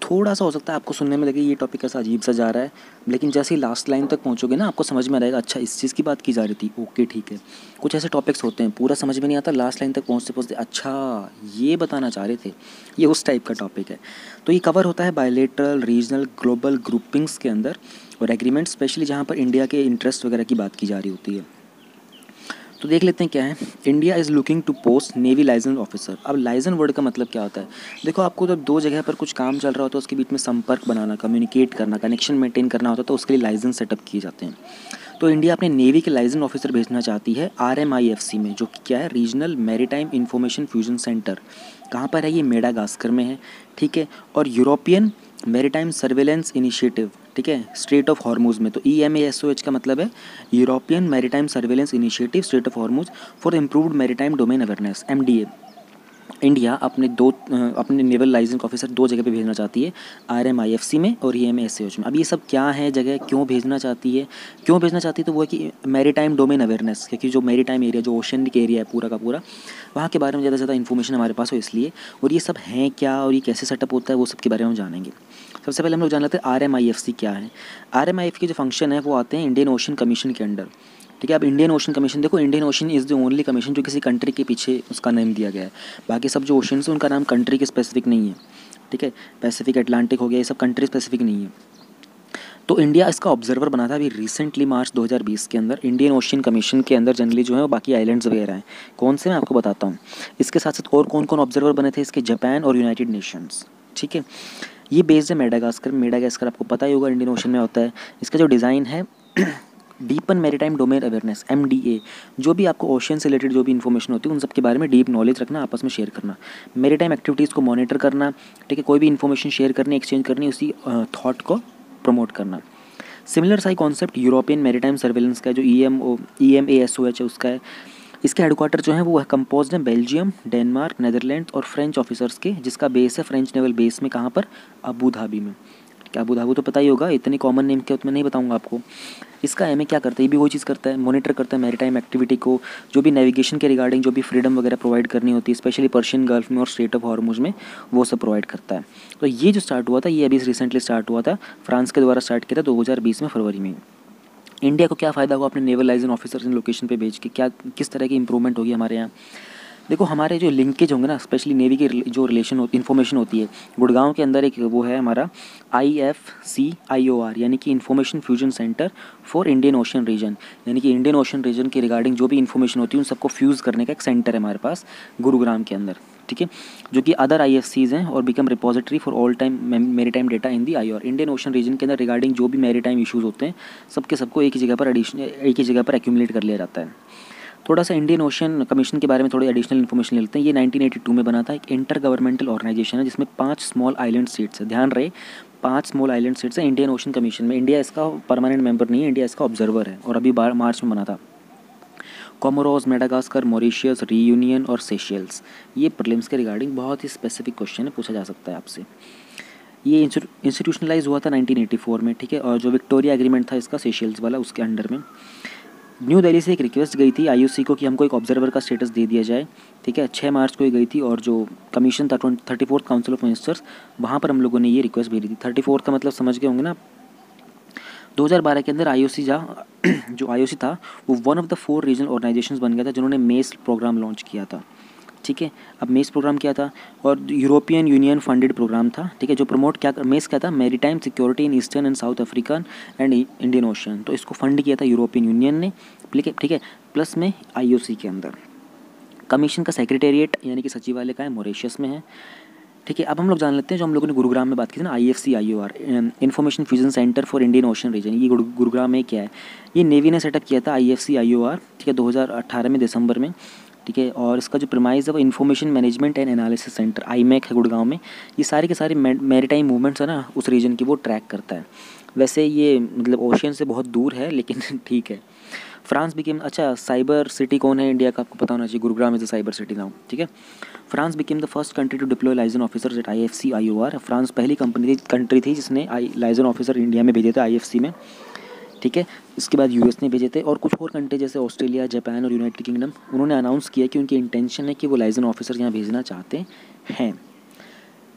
थोड़ा सा हो सकता है आपको सुनने में लगे ये टॉपिक ऐसा अजीब सा जा रहा है, लेकिन जैसे ही लास्ट लाइन तक पहुंचोगे ना आपको समझ में आएगा, अच्छा इस चीज़ की बात की जा रही थी, ओके ठीक है। कुछ ऐसे टॉपिक्स होते हैं पूरा समझ में नहीं आता, लास्ट लाइन तक पहुंचते पहुंचते अच्छा ये बताना चाह रहे थे, ये उस टाइप का टॉपिक है। तो ये कवर होता है बायलेटरल, रीजनल, ग्लोबल ग्रुपिंग्स के अंदर और एग्रीमेंट, स्पेशली जहाँ पर इंडिया के इंटरेस्ट वगैरह की बात की जा रही होती है। तो देख लेते हैं क्या है। India is looking to post navy liaisons officer. अब लाइसेंस वर्ड का मतलब क्या होता है? देखो, आपको जब 2 जगह पर कुछ काम चल रहा होता है उसके बीच में संपर्क बनाना, कम्युनिकेट करना, कनेक्शन मेंटेन करना होता है, तो उसके लिए लाइसेंस सेटअप किए जाते हैं। तो इंडिया अपने नेवी के लाइसेंस ऑफिसर भेजना चाहती है RMIFC में, जो कि क्या है, regional maritime information fusion centre. कहाँ पर है ये? मेडागास्कर में है, ठीक है। और यूरोपियन मैरीटाइम सर्वेलेंस इनिशिएटिव, ठीक है, स्ट्रेट ऑफ हॉर्मुज में। तो EMASOH का मतलब है European maritime surveillance initiative straight of Hormuz for improved maritime domain awareness, MDA। India अपने नेवल लाइसेंस ऑफिसर 2 जगह पे भेजना चाहती है, RMIFC में और EMASOH में। अब ये सब क्या है जगह, क्यों भेजना चाहती है? तो वो है कि मैरीटाइम डोमेन अवेयरनेस, क्योंकि जो मैरीटाइम एरिया, जो ओशनिक एरिया है पूरा का पूरा, वहाँ के बारे में ज़्यादा से ज़्यादा इन्फॉर्मेशन हमारे पास हो इसलिए। और ये सब हैं क्या और ये कैसे सेटअप होता है, वो सब के बारे में हम जानेंगे। सबसे पहले हम लोग जान लेते हैं RMIFC क्या है। RMIFC के जो फंक्शन है वो आते हैं इंडियन ओशन कमीशन के अंडर, ठीक है। अब इंडियन ओशन कमीशन देखो, Indian ocean is the only commission जो किसी कंट्री के पीछे उसका नाम दिया गया है। बाकी सब जो ओशन है उनका नाम कंट्री के स्पेसिफिक नहीं है, ठीक है। पैसिफिक, अटलांटिक हो गया, ये सब कंट्री स्पेसिफिक नहीं है। तो इंडिया इसका ऑब्जर्वर बना था अभी रिसेंटली मार्च 2020 के अंदर। इंडियन ओशन कमीशन के अंदर जनरली जो है वो बाकी आइलैंड्स वगैरह हैं। कौन से मैं आपको बताता हूँ। इसके साथ साथ और कौन कौन ऑब्जर्वर बने थे इसके? जापान और यूनाइटेड नेशंस, ठीक है। ये बेस्ड है मेडागास्कर आपको पता ही होगा इंडियन ओशन में होता है। इसका जो डिज़ाइन है deepen maritime domain awareness, MDA। जो भी आपको ओशन से रिलेटेड जो भी इन्फॉर्मेशन होती है उन सब के बारे में डीप नॉलेज रखना, आपस में शेयर करना, मैरीटाइम एक्टिविटीज़ को मॉनिटर करना, ठीक है। कोई भी इन्फॉर्मेशन शेयर करनी, एक्सचेंज करनी, उसी थॉट को प्रमोट करना। सिमिलर सा ही कॉन्सेप्ट यूरोपियन मैरीटाइम सर्वेलेंस का है, जो EMASOH है उसका है। इसके हेडक्वार्टर जो है वो कंपोज है बेल्जियम, डेनमार्क, नेदरलैंड और फ्रेंच ऑफिसर्स के, जिसका बेस है फ्रेंच नेवल बेस में। कहाँ पर? अबू धाबी में। क्या अबू धाबी तो पता ही होगा, इतनी कॉमन नेम क्या, उतना नहीं बताऊंगा आपको। इसका एम क्या करता है? ये भी वही चीज़ करता है, मॉनिटर करता है मैरीटाइम एक्टिविटी को, जो भी नेविगेशन के रिगार्डिंग जो भी फ्रीडम वगैरह प्रोवाइड करनी होती है, स्पेशली पर्शियन गल्फ में और स्ट्रेट ऑफ हॉर्मुज में, वो सब प्रोवाइड करता है। तो ये जो स्टार्ट हुआ था, ये अभी रिसेंटली स्टार्ट हुआ था, फ्रांस के द्वारा स्टार्ट किया था 2020 में फरवरी में। इंडिया को क्या फ़ायदा हुआ अपने naval liaisons officers in location पे भेज के? क्या किस तरह की इंप्रूवमेंट होगी हमारे यहाँ? देखो, हमारे जो लिंकेज होंगे ना, स्पेशली नेवी के जो रिलेशन इन्फॉर्मेशन होती है, गुड़गांव के अंदर एक वो है हमारा IFCIOR, यानी कि information fusion centre for Indian Ocean Region, यानी कि इंडियन ओशन रीजन के रिगार्डिंग जो भी इन्फॉर्मेशन होती है उन सबको फ्यूज़ करने का एक सेंटर है हमारे पास गुरुग्राम के अंदर, ठीक है। जो कि अदर IFCs हैं और become repository for all time maritime data in the IOR। Indian Ocean Region के अंदर रिगार्डिंग जो भी मैरीटाइम इशूज़ होते हैं सबको एक ही जगह पर एक्यूमुलेट कर लिया जाता है। थोड़ा सा इंडियन ओशन कमीशन के बारे में थोड़ी एडिशनल इन्फॉर्मेशन ले लेते हैं। ये 1982 में बना था, एक इंटर गवर्नमेंटल ऑर्गेनाइजेशन है जिसमें 5 स्मॉल आइलैंड स्टेट्स है। ध्यान रहे, 5 स्मॉल आइलैंड स्टेट्स है इंडियन ओशन कमीशन में। इंडिया इसका परमानेंट मेंबर नहीं है, इंडिया इसका ऑब्जर्वर है और अभी मार्च में बना था। कोमोरोस, मेडागास्कर, मॉरिशियस, रीयूनियन और सेशेल्स। ये प्रीलिम्स के रिगार्डिंग बहुत ही स्पेसिफिक क्वेश्चन है, पूछा जा सकता है आपसे। ये इंस्टीट्यूशनलाइज हुआ था 1984 में, ठीक है। और जो विक्टोरिया एग्रीमेंट था इसका सेशेल्स वाला, उसके अंडर में न्यू दिल्ली से एक रिक्वेस्ट गई थी IOC को कि हमको एक ऑब्जर्वर का स्टेटस दे दिया जाए, ठीक है। 6 मार्च को ये गई थी और जो कमीशन था 34th काउंसिल ऑफ मिनिस्टर्स, वहाँ पर हम लोगों ने ये रिक्वेस्ट भेजी थी। 34 का मतलब समझ गए होंगे ना। 2012 के अंदर IOC जो IOC था वो one of the 4 regional organisations बन गया था जिन्होंने मेस प्रोग्राम लॉन्च किया था, ठीक है। अब मेस प्रोग्राम क्या था? और यूरोपियन यूनियन फंडेड प्रोग्राम था, ठीक है। जो प्रमोट मेस क्या था? Maritime security in eastern and south African and Indian ocean. तो इसको फंड किया था यूरोपियन यूनियन ने, ठीक है, प्लस में IOC के अंदर। कमीशन का सेक्रेटेरिएट यानी कि सचिवालय का है मॉरिशस में है, ठीक है। अब हम लोग जान लेते हैं जो हम लोगों ने गुरुग्राम में बात की थी ना, IFCIOR information fusion centre for Indian Ocean Region. ये गुरुग्राम में क्या है? ये नेवी ने सेटअप किया था IFCIOR, ठीक है, 2018 में दिसंबर में, ठीक है। और इसका जो प्रीमाइज है वो information management and analysis centre IMEC है गुड़गांव में। ये सारे के सारे मैरीटाइम मूवमेंट्स है ना उस रीजन की, वो ट्रैक करता है। वैसे ये मतलब ओशन से बहुत दूर है लेकिन ठीक है। फ्रांस बिकेम, अच्छा, साइबर सिटी कौन है इंडिया का आपको पता होना चाहिए। Gurugram is a cyber city now, ठीक है। France became the first country to deploy liaison officers at IFCIOR। France पहली कंट्री थी जिसने लाइजन ऑफिसर इंडिया में भेजे थे IFC में, ठीक है। इसके बाद US ने भेजे थे और कुछ और कंट्री जैसे ऑस्ट्रेलिया, जापान और यूनाइटेड किंगडम, उन्होंने अनाउंस किया कि उनकी इंटेंशन है कि वो लाइजन ऑफिसर यहाँ भेजना चाहते हैं।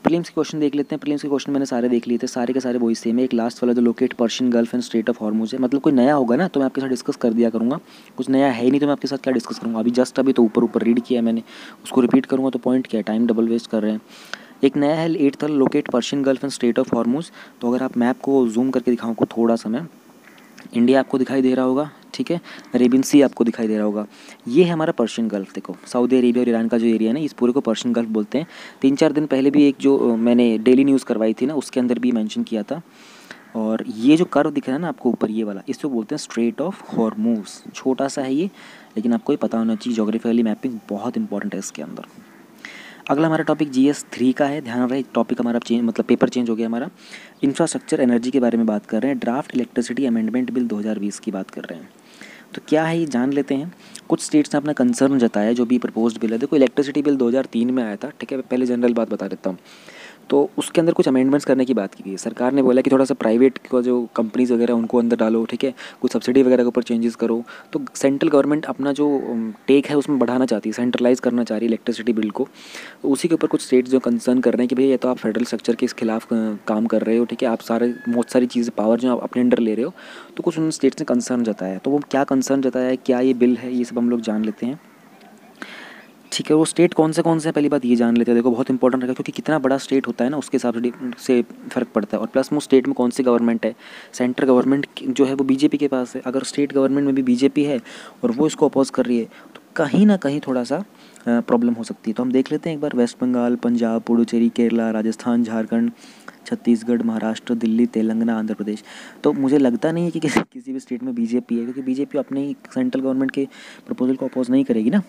प्रीलिम्स के क्वेश्चन देख लेते हैं। प्रीलिम्स के क्वेश्चन मैंने सारे देख लिए थे, सारे के सारे वही सेम है। एक लास्ट वाला जो locate Persian gulf and straight of Hormuz है, मतलब कोई नया होगा ना तो मैं आपके साथ डिस्कस कर दिया करूँगा, कुछ नया है ही नहीं तो मैं आपके साथ क्या डिस्कस करूँगा। अभी तो ऊपर रीड किया मैंने, उसको रिपीट करूँगा तो पॉइंट क्या है, टाइम डबल वेस्ट कर रहे हैं। एक नया है 8th locate Persian gulf and straight of Hormuz. तो अगर आप मैप को जूम करके दिखाऊँ को थोड़ा सा, मैं इंडिया आपको दिखाई दे रहा होगा, ठीक है, अरेबियन सी आपको दिखाई दे रहा होगा। ये है हमारा पर्शियन गल्फ। देखो, सऊदी अरेबिया और ईरान का जो एरिया है ना, इस पूरे को पर्शियन गल्फ बोलते हैं। 3-4 दिन पहले भी एक जो मैंने डेली न्यूज़ करवाई थी ना, उसके अंदर भी मेंशन किया था। और ये जो कर्व दिख रहा है ना आपको ऊपर ये वाला, इसको बोलते हैं स्ट्रेट ऑफ हॉर्मूज। छोटा सा है ये, लेकिन आपको ये पता होना चाहिए, ज्योग्राफिकली मैपिंग बहुत इंपॉर्टेंट है इसके अंदर। अगला हमारा टॉपिक GS 3 का है। ध्यान रहे टॉपिक हमारा चेंज, मतलब पेपर चेंज हो गया हमारा। इंफ्रास्ट्रक्चर एनर्जी के बारे में बात कर रहे हैं, ड्राफ्ट इलेक्ट्रिसिटी अमेंडमेंट बिल 2020 की बात कर रहे हैं। तो क्या है ये जान लेते हैं। कुछ स्टेट्स ने अपना कंसर्न जताया जो भी प्रपोज्ड बिल है। देखो इलेक्ट्रिसिटी बिल 2003 में आया था, ठीक है। पहले जनरल बात बता देता हूँ। तो उसके अंदर कुछ अमेंडमेंट्स करने की बात की गई है। सरकार ने बोला कि थोड़ा सा प्राइवेट का जो कंपनीज़ वगैरह उनको अंदर डालो, ठीक है। कुछ सब्सिडी वगैरह के ऊपर चेंजेस करो। तो सेंट्रल गवर्नमेंट अपना जो टेक है उसमें बढ़ाना चाहती है, सेंट्रलाइज करना चाह रही है इलेक्ट्रिसिटी बिल को। तो उसी के ऊपर कुछ स्टेट्स जो कंसर्न कर रहे हैं कि भैया ये तो आप फेडरल स्ट्रक्चर के खिलाफ काम कर रहे हो, ठीक है। आप बहुत सारी चीज़ें पावर जो आप अपने अंडर ले रहे हो। तो कुछ उन स्टेट्स ने कंसर्न जताया है। तो वो क्या कंसर्न जताया है, क्या ये बिल है, ये सब हम लोग जान लेते हैं, ठीक है। वो स्टेट कौन से हैं पहली बात ये जान लेते हैं। देखो बहुत इंपॉर्टेंट है, क्योंकि कितना बड़ा स्टेट होता है ना उसके हिसाब से फ़र्क पड़ता है। और प्लस वो स्टेट में कौन सी गवर्नमेंट है। सेंट्रल गवर्नमेंट जो है वो बीजेपी के पास है। अगर स्टेट गवर्नमेंट में भी बीजेपी है और वो इसको अपोज कर रही है, तो कहीं ना कहीं थोड़ा सा प्रॉब्लम हो सकती है। तो हम देख लेते हैं एक बार। वेस्ट बंगाल, पंजाब, पुडुचेरी, केरला, राजस्थान, झारखंड, छत्तीसगढ़, महाराष्ट्र, दिल्ली, तेलंगाना, आंध्र प्रदेश। तो मुझे लगता नहीं है कि किसी भी स्टेट में बीजेपी है, क्योंकि बीजेपी अपने सेंट्रल गवर्नमेंट के प्रपोजल को अपोज नहीं करेगी ना,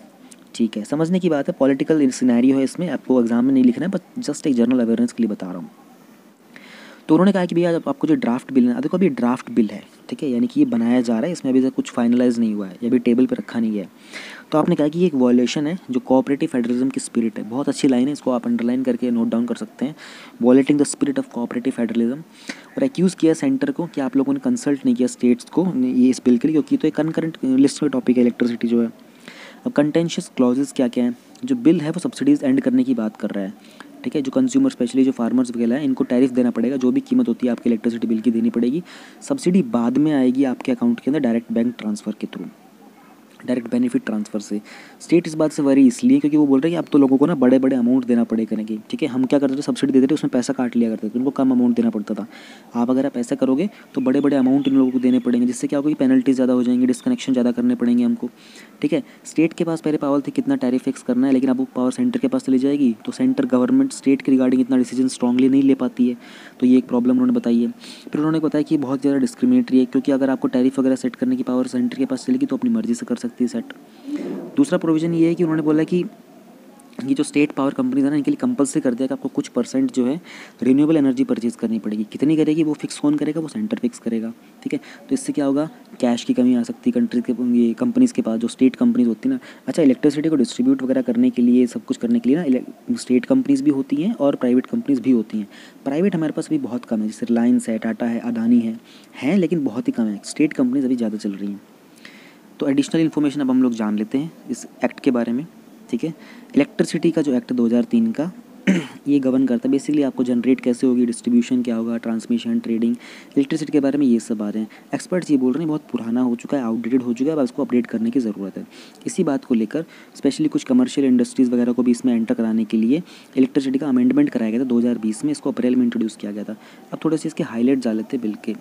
ठीक है। समझने की बात है, पॉलिटिकल सिनेरियो है इसमें, आपको एग्जाम में नहीं लिखना है, बस जस्ट एक जनरल अवेयरनेस के लिए बता रहा हूँ। तो उन्होंने कहा कि भैया जब आपको जो ड्राफ्ट बिल है, देखो अभी ड्राफ्ट बिल है, ठीक है, यानी कि ये बनाया जा रहा है, इसमें अभी तक कुछ फाइनलाइज नहीं हुआ है, ये अभी टेबल पर रखा नहीं है। तो आपने कहा कि ये एक वॉयलेशन है जो कोऑपरेटिव फेडरलिज्म की स्पिरिट है। बहुत अच्छी लाइन है, इसको आप अंडरलाइन करके नोट डाउन कर सकते हैं। Violating the spirit of cooperative federalism. और एक्यूज़ किया सेंटर को कि आप लोगों ने कंसल्ट नहीं किया स्टेट्स को ये इस बिल के लिए, क्योंकि तो एक कनकरेंट लिस्ट में टॉपिक है इलेक्ट्रिसिटी जो है। अब कंटेंशियस क्लॉजेस क्या क्या हैं। जो बिल है वो सब्सिडीज़ एंड करने की बात कर रहा है, ठीक है। जो कंज्यूमर स्पेशली जो फार्मर्स वगैरह हैं, इनको टैरिफ देना पड़ेगा, जो भी कीमत होती है आपके इलेक्ट्रिसिटी बिल की देनी पड़ेगी। सब्सिडी बाद में आएगी आपके अकाउंट के अंदर डायरेक्ट बैंक ट्रांसफ़र के थ्रू, डायरेक्ट बेनिफिट ट्रांसफ़र से। स्टेट इस बात से वरी इसलिए क्योंकि वो बोल रहे हैं कि अब तो लोगों को ना बड़े बड़े अमाउंट देना पड़े करेंगे, ठीक है। हम क्या करते थे, सब्सिडी देते थे, उसमें पैसा काट लिया करते थे, उनको कम अमाउंट देना पड़ता था। आप अगर आप ऐसा करोगे तो बड़े बड़े अमाउंट इन लोगों को देने पड़ेंगे, जिससे क्या होगा कि पेनल्टी ज़्यादा हो जाएंगी, डिस्कनेक्शन ज़्यादा करने पड़ेंगे हमको, ठीक है। स्टेट के पास पहले पावर थी कितना टैरिफ फिक्स करना है, लेकिन अब वो पावर सेंटर के पास चली जाएगी, तो सेंटर गवर्नमेंट स्टेट के रिगार्डिंग इतना डिसीजन स्ट्रांगली नहीं ले पाती है। तो ये एक प्रॉब्लम उन्होंने बताई है। फिर उन्होंने बताया कि बहुत ज़्यादा डिस्क्रिमिनेटरी है, क्योंकि अगर आपको टैरिफ वगैरह सेट करने की पावर सेंटर के पास चलेगी तो अपनी मर्जी से कर सकती है सेट। दूसरा प्रोविज़न ये है कि उन्होंने बोला कि ये जो स्टेट पावर कंपनीज है ना, इनके लिए कंपलसरी कर दिया कि आपको कुछ परसेंट जो है रिन्यूएबल एनर्जी परचेज करनी पड़ेगी। कितनी करेगी वो फिक्स कौन करेगा, वो सेंटर फिक्स करेगा, ठीक है। तो इससे क्या होगा, कैश की कमी आ सकती है कंट्रीज के, ये कंपनीज़ के पास, जो स्टेट कंपनीज होती है ना। अच्छा, इलेक्ट्रिसिटी को डिस्ट्रीब्यूट वगैरह करने के लिए, सब कुछ करने के लिए ना स्टेट कंपनीज़ भी होती हैं और प्राइवेट कंपनीज़ भी होती हैं। प्राइवेट हमारे पास अभी बहुत कम है, जैसे रिलायंस है, टाटा है, अदानी है लेकिन बहुत ही कम है। स्टेट कंपनीज अभी ज़्यादा चल रही हैं। तो एडिशनल इन्फॉर्मेशन अब हम लोग जान लेते हैं इस एक्ट के बारे में, ठीक है। इलेक्ट्रिसिटी का जो एक्ट 2003 का ये गवर्न करता है बेसिकली आपको जनरेट कैसे होगी, डिस्ट्रीब्यूशन क्या होगा, ट्रांसमिशन, ट्रेडिंग, इलेक्ट्रिसिटी के बारे में ये सब आ रहे हैं। एक्सपर्ट्स ये बोल रहे हैं बहुत पुराना हो चुका है, आउटडेटेड हो चुका है, अब इसको अपडेट करने की ज़रूरत है। इसी बात को लेकर स्पेशली कुछ कमर्शियल इंडस्ट्रीज़ वगैरह को भी इसमें एंटर कराने के लिए इलेक्ट्रिसिटी का अमेंडमेंट कराया गया था 2020 में। इसको अप्रैल में इंट्रोड्यूस किया गया था। अब थोड़े से इसके हाईलाइट डाल लेते हैं बिल के।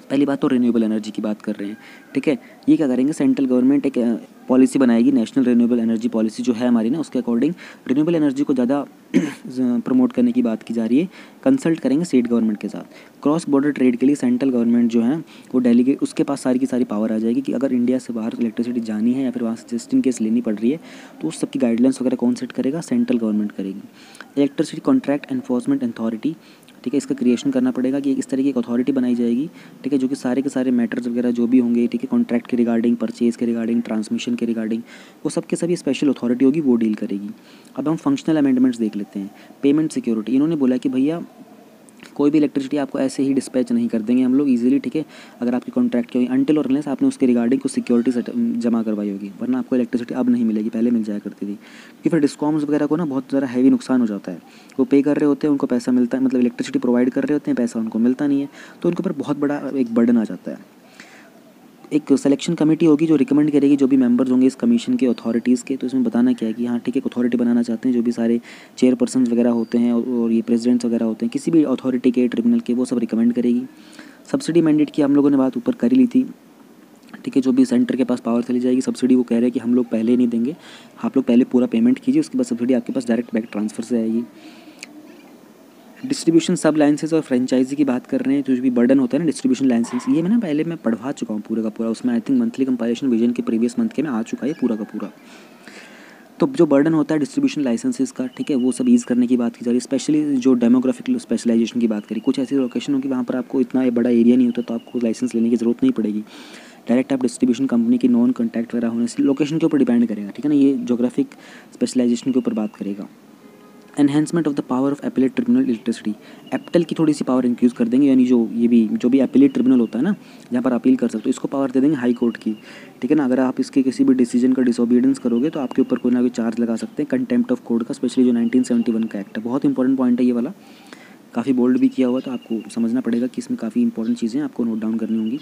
पहली बात तो रिन्यूएबल एनर्जी की बात कर रहे हैं, ठीक है। ये क्या करेंगे, सेंट्रल गवर्नमेंट एक पॉलिसी बनाएगी, नेशनल रिन्यूएबल एनर्जी पॉलिसी जो है हमारी ना, उसके अकॉर्डिंग रिन्यूएबल एनर्जी को ज़्यादा प्रमोट करने की बात की जा रही है। कंसल्ट करेंगे स्टेट गवर्नमेंट के साथ। क्रॉस बॉर्डर ट्रेड के लिए सेंट्रल गवर्नमेंट जो है वो डेलीगेट, उसके पास सारी की सारी पावर आ जाएगी कि अगर इंडिया से बाहर इलेक्ट्रिसिटी जानी है या फिर वहाँ से जस्ट इन केस लेनी पड़ रही है, तो उस सब की गाइडलाइंस वगैरह कौन सेट करेगा, सेंट्रल गवर्नमेंट करेगी। इलेक्ट्रिसिटी कॉन्ट्रैक्ट एनफोर्समेंट अथॉरिटी, ठीक है, इसका क्रिएशन करना पड़ेगा कि इस तरह की एक अथॉरिटी बनाई जाएगी, ठीक है, जो कि सारे के सारे मैटर्स वगैरह जो भी होंगे, ठीक है, कॉन्ट्रैक्ट के रिगार्डिंग, परचेज़ के रिगार्डिंग, ट्रांसमिशन के रिगार्डिंग, वो सब के सभी स्पेशल अथॉरिटी होगी, वो डील करेगी। अब हम फंक्शनल अमेंडमेंट्स देख लेते हैं। पेमेंट सिक्योरिटी, इन्होंने बोला कि भैया कोई भी इलेक्ट्रिसिटी आपको ऐसे ही डिस्पैच नहीं कर देंगे हम लोग ईजिली, ठीक है। अगर आपकी कॉन्ट्रैक्ट की होगी अनटिल और अनलेस आपने उसके रिगार्डिंग कुछ सिक्योरिटी जमा करवाई होगी, वरना आपको इलेक्ट्रिसिटी अब नहीं मिलेगी, पहले मिल जाया करती थी। क्योंकि फिर डिस्कॉम्स वगैरह को ना बहुत ज़्यादा हैवी नुकसान हो जाता है। वो पे कर रहे होते हैं, उनको पैसा मिलता है, मतलब इलेक्ट्रिसिटी प्रोवाइड कर रहे होते हैं, पैसा उनको मिलता नहीं है, तो उनके ऊपर बहुत बड़ा एक बर्डन आ जाता है। एक सिलेक्शन कमेटी होगी जो रिकमेंड करेगी जो भी मेंबर्स होंगे इस कमीशन के, अथॉरिटीज़ के। तो इसमें बताना क्या है कि हाँ ठीक है, एक अथॉरिटी बनाना चाहते हैं, जो भी सारे चेयरपर्सन वगैरह होते हैं और ये प्रेसिडेंट्स वगैरह होते हैं किसी भी अथॉरिटी के, ट्रिब्यूनल के, वो सब रिकमेंड करेगी। सब्सिडी मैंडेट की हम लोगों ने बात ऊपर कर ही ली थी, ठीक है। जो भी सेंटर के पास पावर चली जाएगी, सब्सिडी वो कह रहे हैं कि हम लोग पहले नहीं देंगे, आप लोग पहले पूरा पेमेंट कीजिए, उसके बाद सब्सिडी आपके पास डायरेक्ट बैंक ट्रांसफ़र से आएगी। डिस्ट्रीब्यूशन सब लाइसेंस और फ्रेंचाइजी की बात कर रहे हैं, तो जो भी बर्डन होता है ना डिस्ट्रीब्यूशन लाइसेंस, ये मैं ना पहले मैं पढ़वा चुका हूँ पूरा का पूरा, उसमें I think monthly compilation vision के प्रीवियस मंथ के में आ चुका है पूरा का पूरा। तो जो बर्डन होता है डिस्ट्रीब्यूशन लाइसेंसेस का, ठीक है, वो सब ईज़ करने की बात की जा रही है। स्पेशली जो डेमोग्राफिक स्पेशलाइजेशन की बात करी, कुछ ऐसी लोकेशन होगी वहाँ पर आपको इतना बड़ा एरिया नहीं होता, तो आपको लाइसेंस लेने की ज़रूरत नहीं पड़ेगी। डायरेक्ट आप डिस्ट्रीब्यूशन कंपनी की नॉन कॉन्टैक्ट वगैरह होने से लोकेशन के ऊपर डिपेंड करेगा, ठीक है ना, ये जोग्राफिक स्पेशलाइजेशन के ऊपर बात करेगा। Enhancement of the power of appellate tribunal electricity, APTEL की थोड़ी सी पावर इंक्रीज़ कर देंगे, यानी जो भी एपेलेट ट्रिब्यूनल होता है ना, जहाँ पर अपील कर सकते हो, इसको पावर दे देंगे हाई कोर्ट की, ठीक है ना। अगर आप इसके किसी भी डिसीजन का डिसोबीडेंस करोगे तो आपके ऊपर कोई ना कोई चार्ज लगा सकते हैं कंटेम्प्ट ऑफ कोर्ट का, स्पेशली जो 1971 का एक्ट है। बहुत इंपॉर्टेंट पॉइंट है ये वाला, काफ़ी बोल्ड भी किया हुआ, तो आपको समझना पड़ेगा कि इसमें काफ़ी इंपॉर्टेंट चीज़ें आपको नोट डाउन करनी होंगी।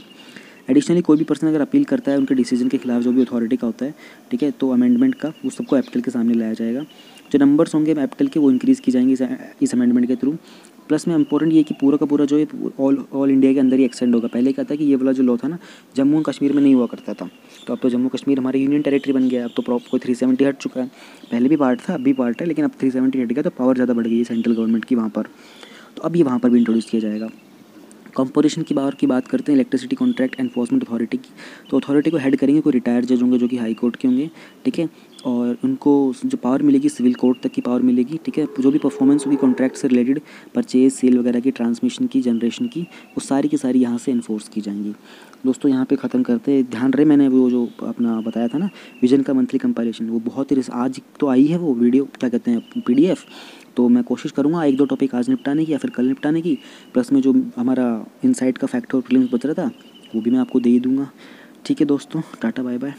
एडिशनली कोई भी पर्सन अगर अपील करता है उनके डिसीजन के खिलाफ, जो भी अथॉरिटी का होता है, ठीक है, तो अमेंडमेंट का वो सबको एप्टल के सामने लाया जाएगा। जो नंबर्स होंगे एप्टल के वो इंक्रीज़ की जाएंगी इस अमेंडमेंट के थ्रू। प्लस में इंपॉर्टेंट ये कि पूरा का पूरा जो है ऑल इंडिया के अंदर ही एक्सटेंड होगा। पहले क्या था कि ये वाला जो लॉ था ना जम्मू एंड कश्मीर में नहीं हुआ करता था, तो अब तो जम्मू कश्मीर हमारी यूनियन टेरिटरी बन गया, अब तो कोई 370 हट चुका है। पहले भी पार्ट था, अब भी पार्ट है, लेकिन अब 370 हट गया, तो पावर ज़्यादा बढ़ गई है सेंट्रल गवर्नमेंट की वहाँ पर, तो अब ये वहाँ पर भी इंट्रोड्यूस किया जाएगा। कॉम्पोजिशन की पावर की बात करते हैं इलेक्ट्रिसिटी कॉन्ट्रैक्ट एनफोर्समेंट अथॉरिटी की, तो अथॉरिटी को हेड करेंगे कोई रिटायर्ड जज होंगे जो कि हाई कोर्ट के होंगे, ठीक है, और उनको जो पावर मिलेगी सिविल कोर्ट तक की पावर मिलेगी, ठीक है। जो भी परफॉर्मेंस होगी कॉन्ट्रैक्ट से रिलेटेड, परचेज सेल वगैरह की, ट्रांसमिशन की, जनरेशन की, वो सारी की सारी यहाँ से इन्फोर्स की जाएंगी। दोस्तों यहाँ पे ख़त्म करते हैं। ध्यान रहे मैंने वो जो अपना बताया था ना विजन का मंथली कंपाइलेशन, वो बहुत ही आज तो आई है वो वीडियो, क्या कहते हैं, PDF, तो मैं कोशिश करूँगा 1-2 टॉपिक आज निपटाने की या फिर कल निपटाने की। प्लस में जो हमारा इनसाइट का फैक्ट और प्रीलिम्स बच रहा था वो भी मैं आपको दे ही दूँगा। ठीक है दोस्तों, टाटा बाय बाय।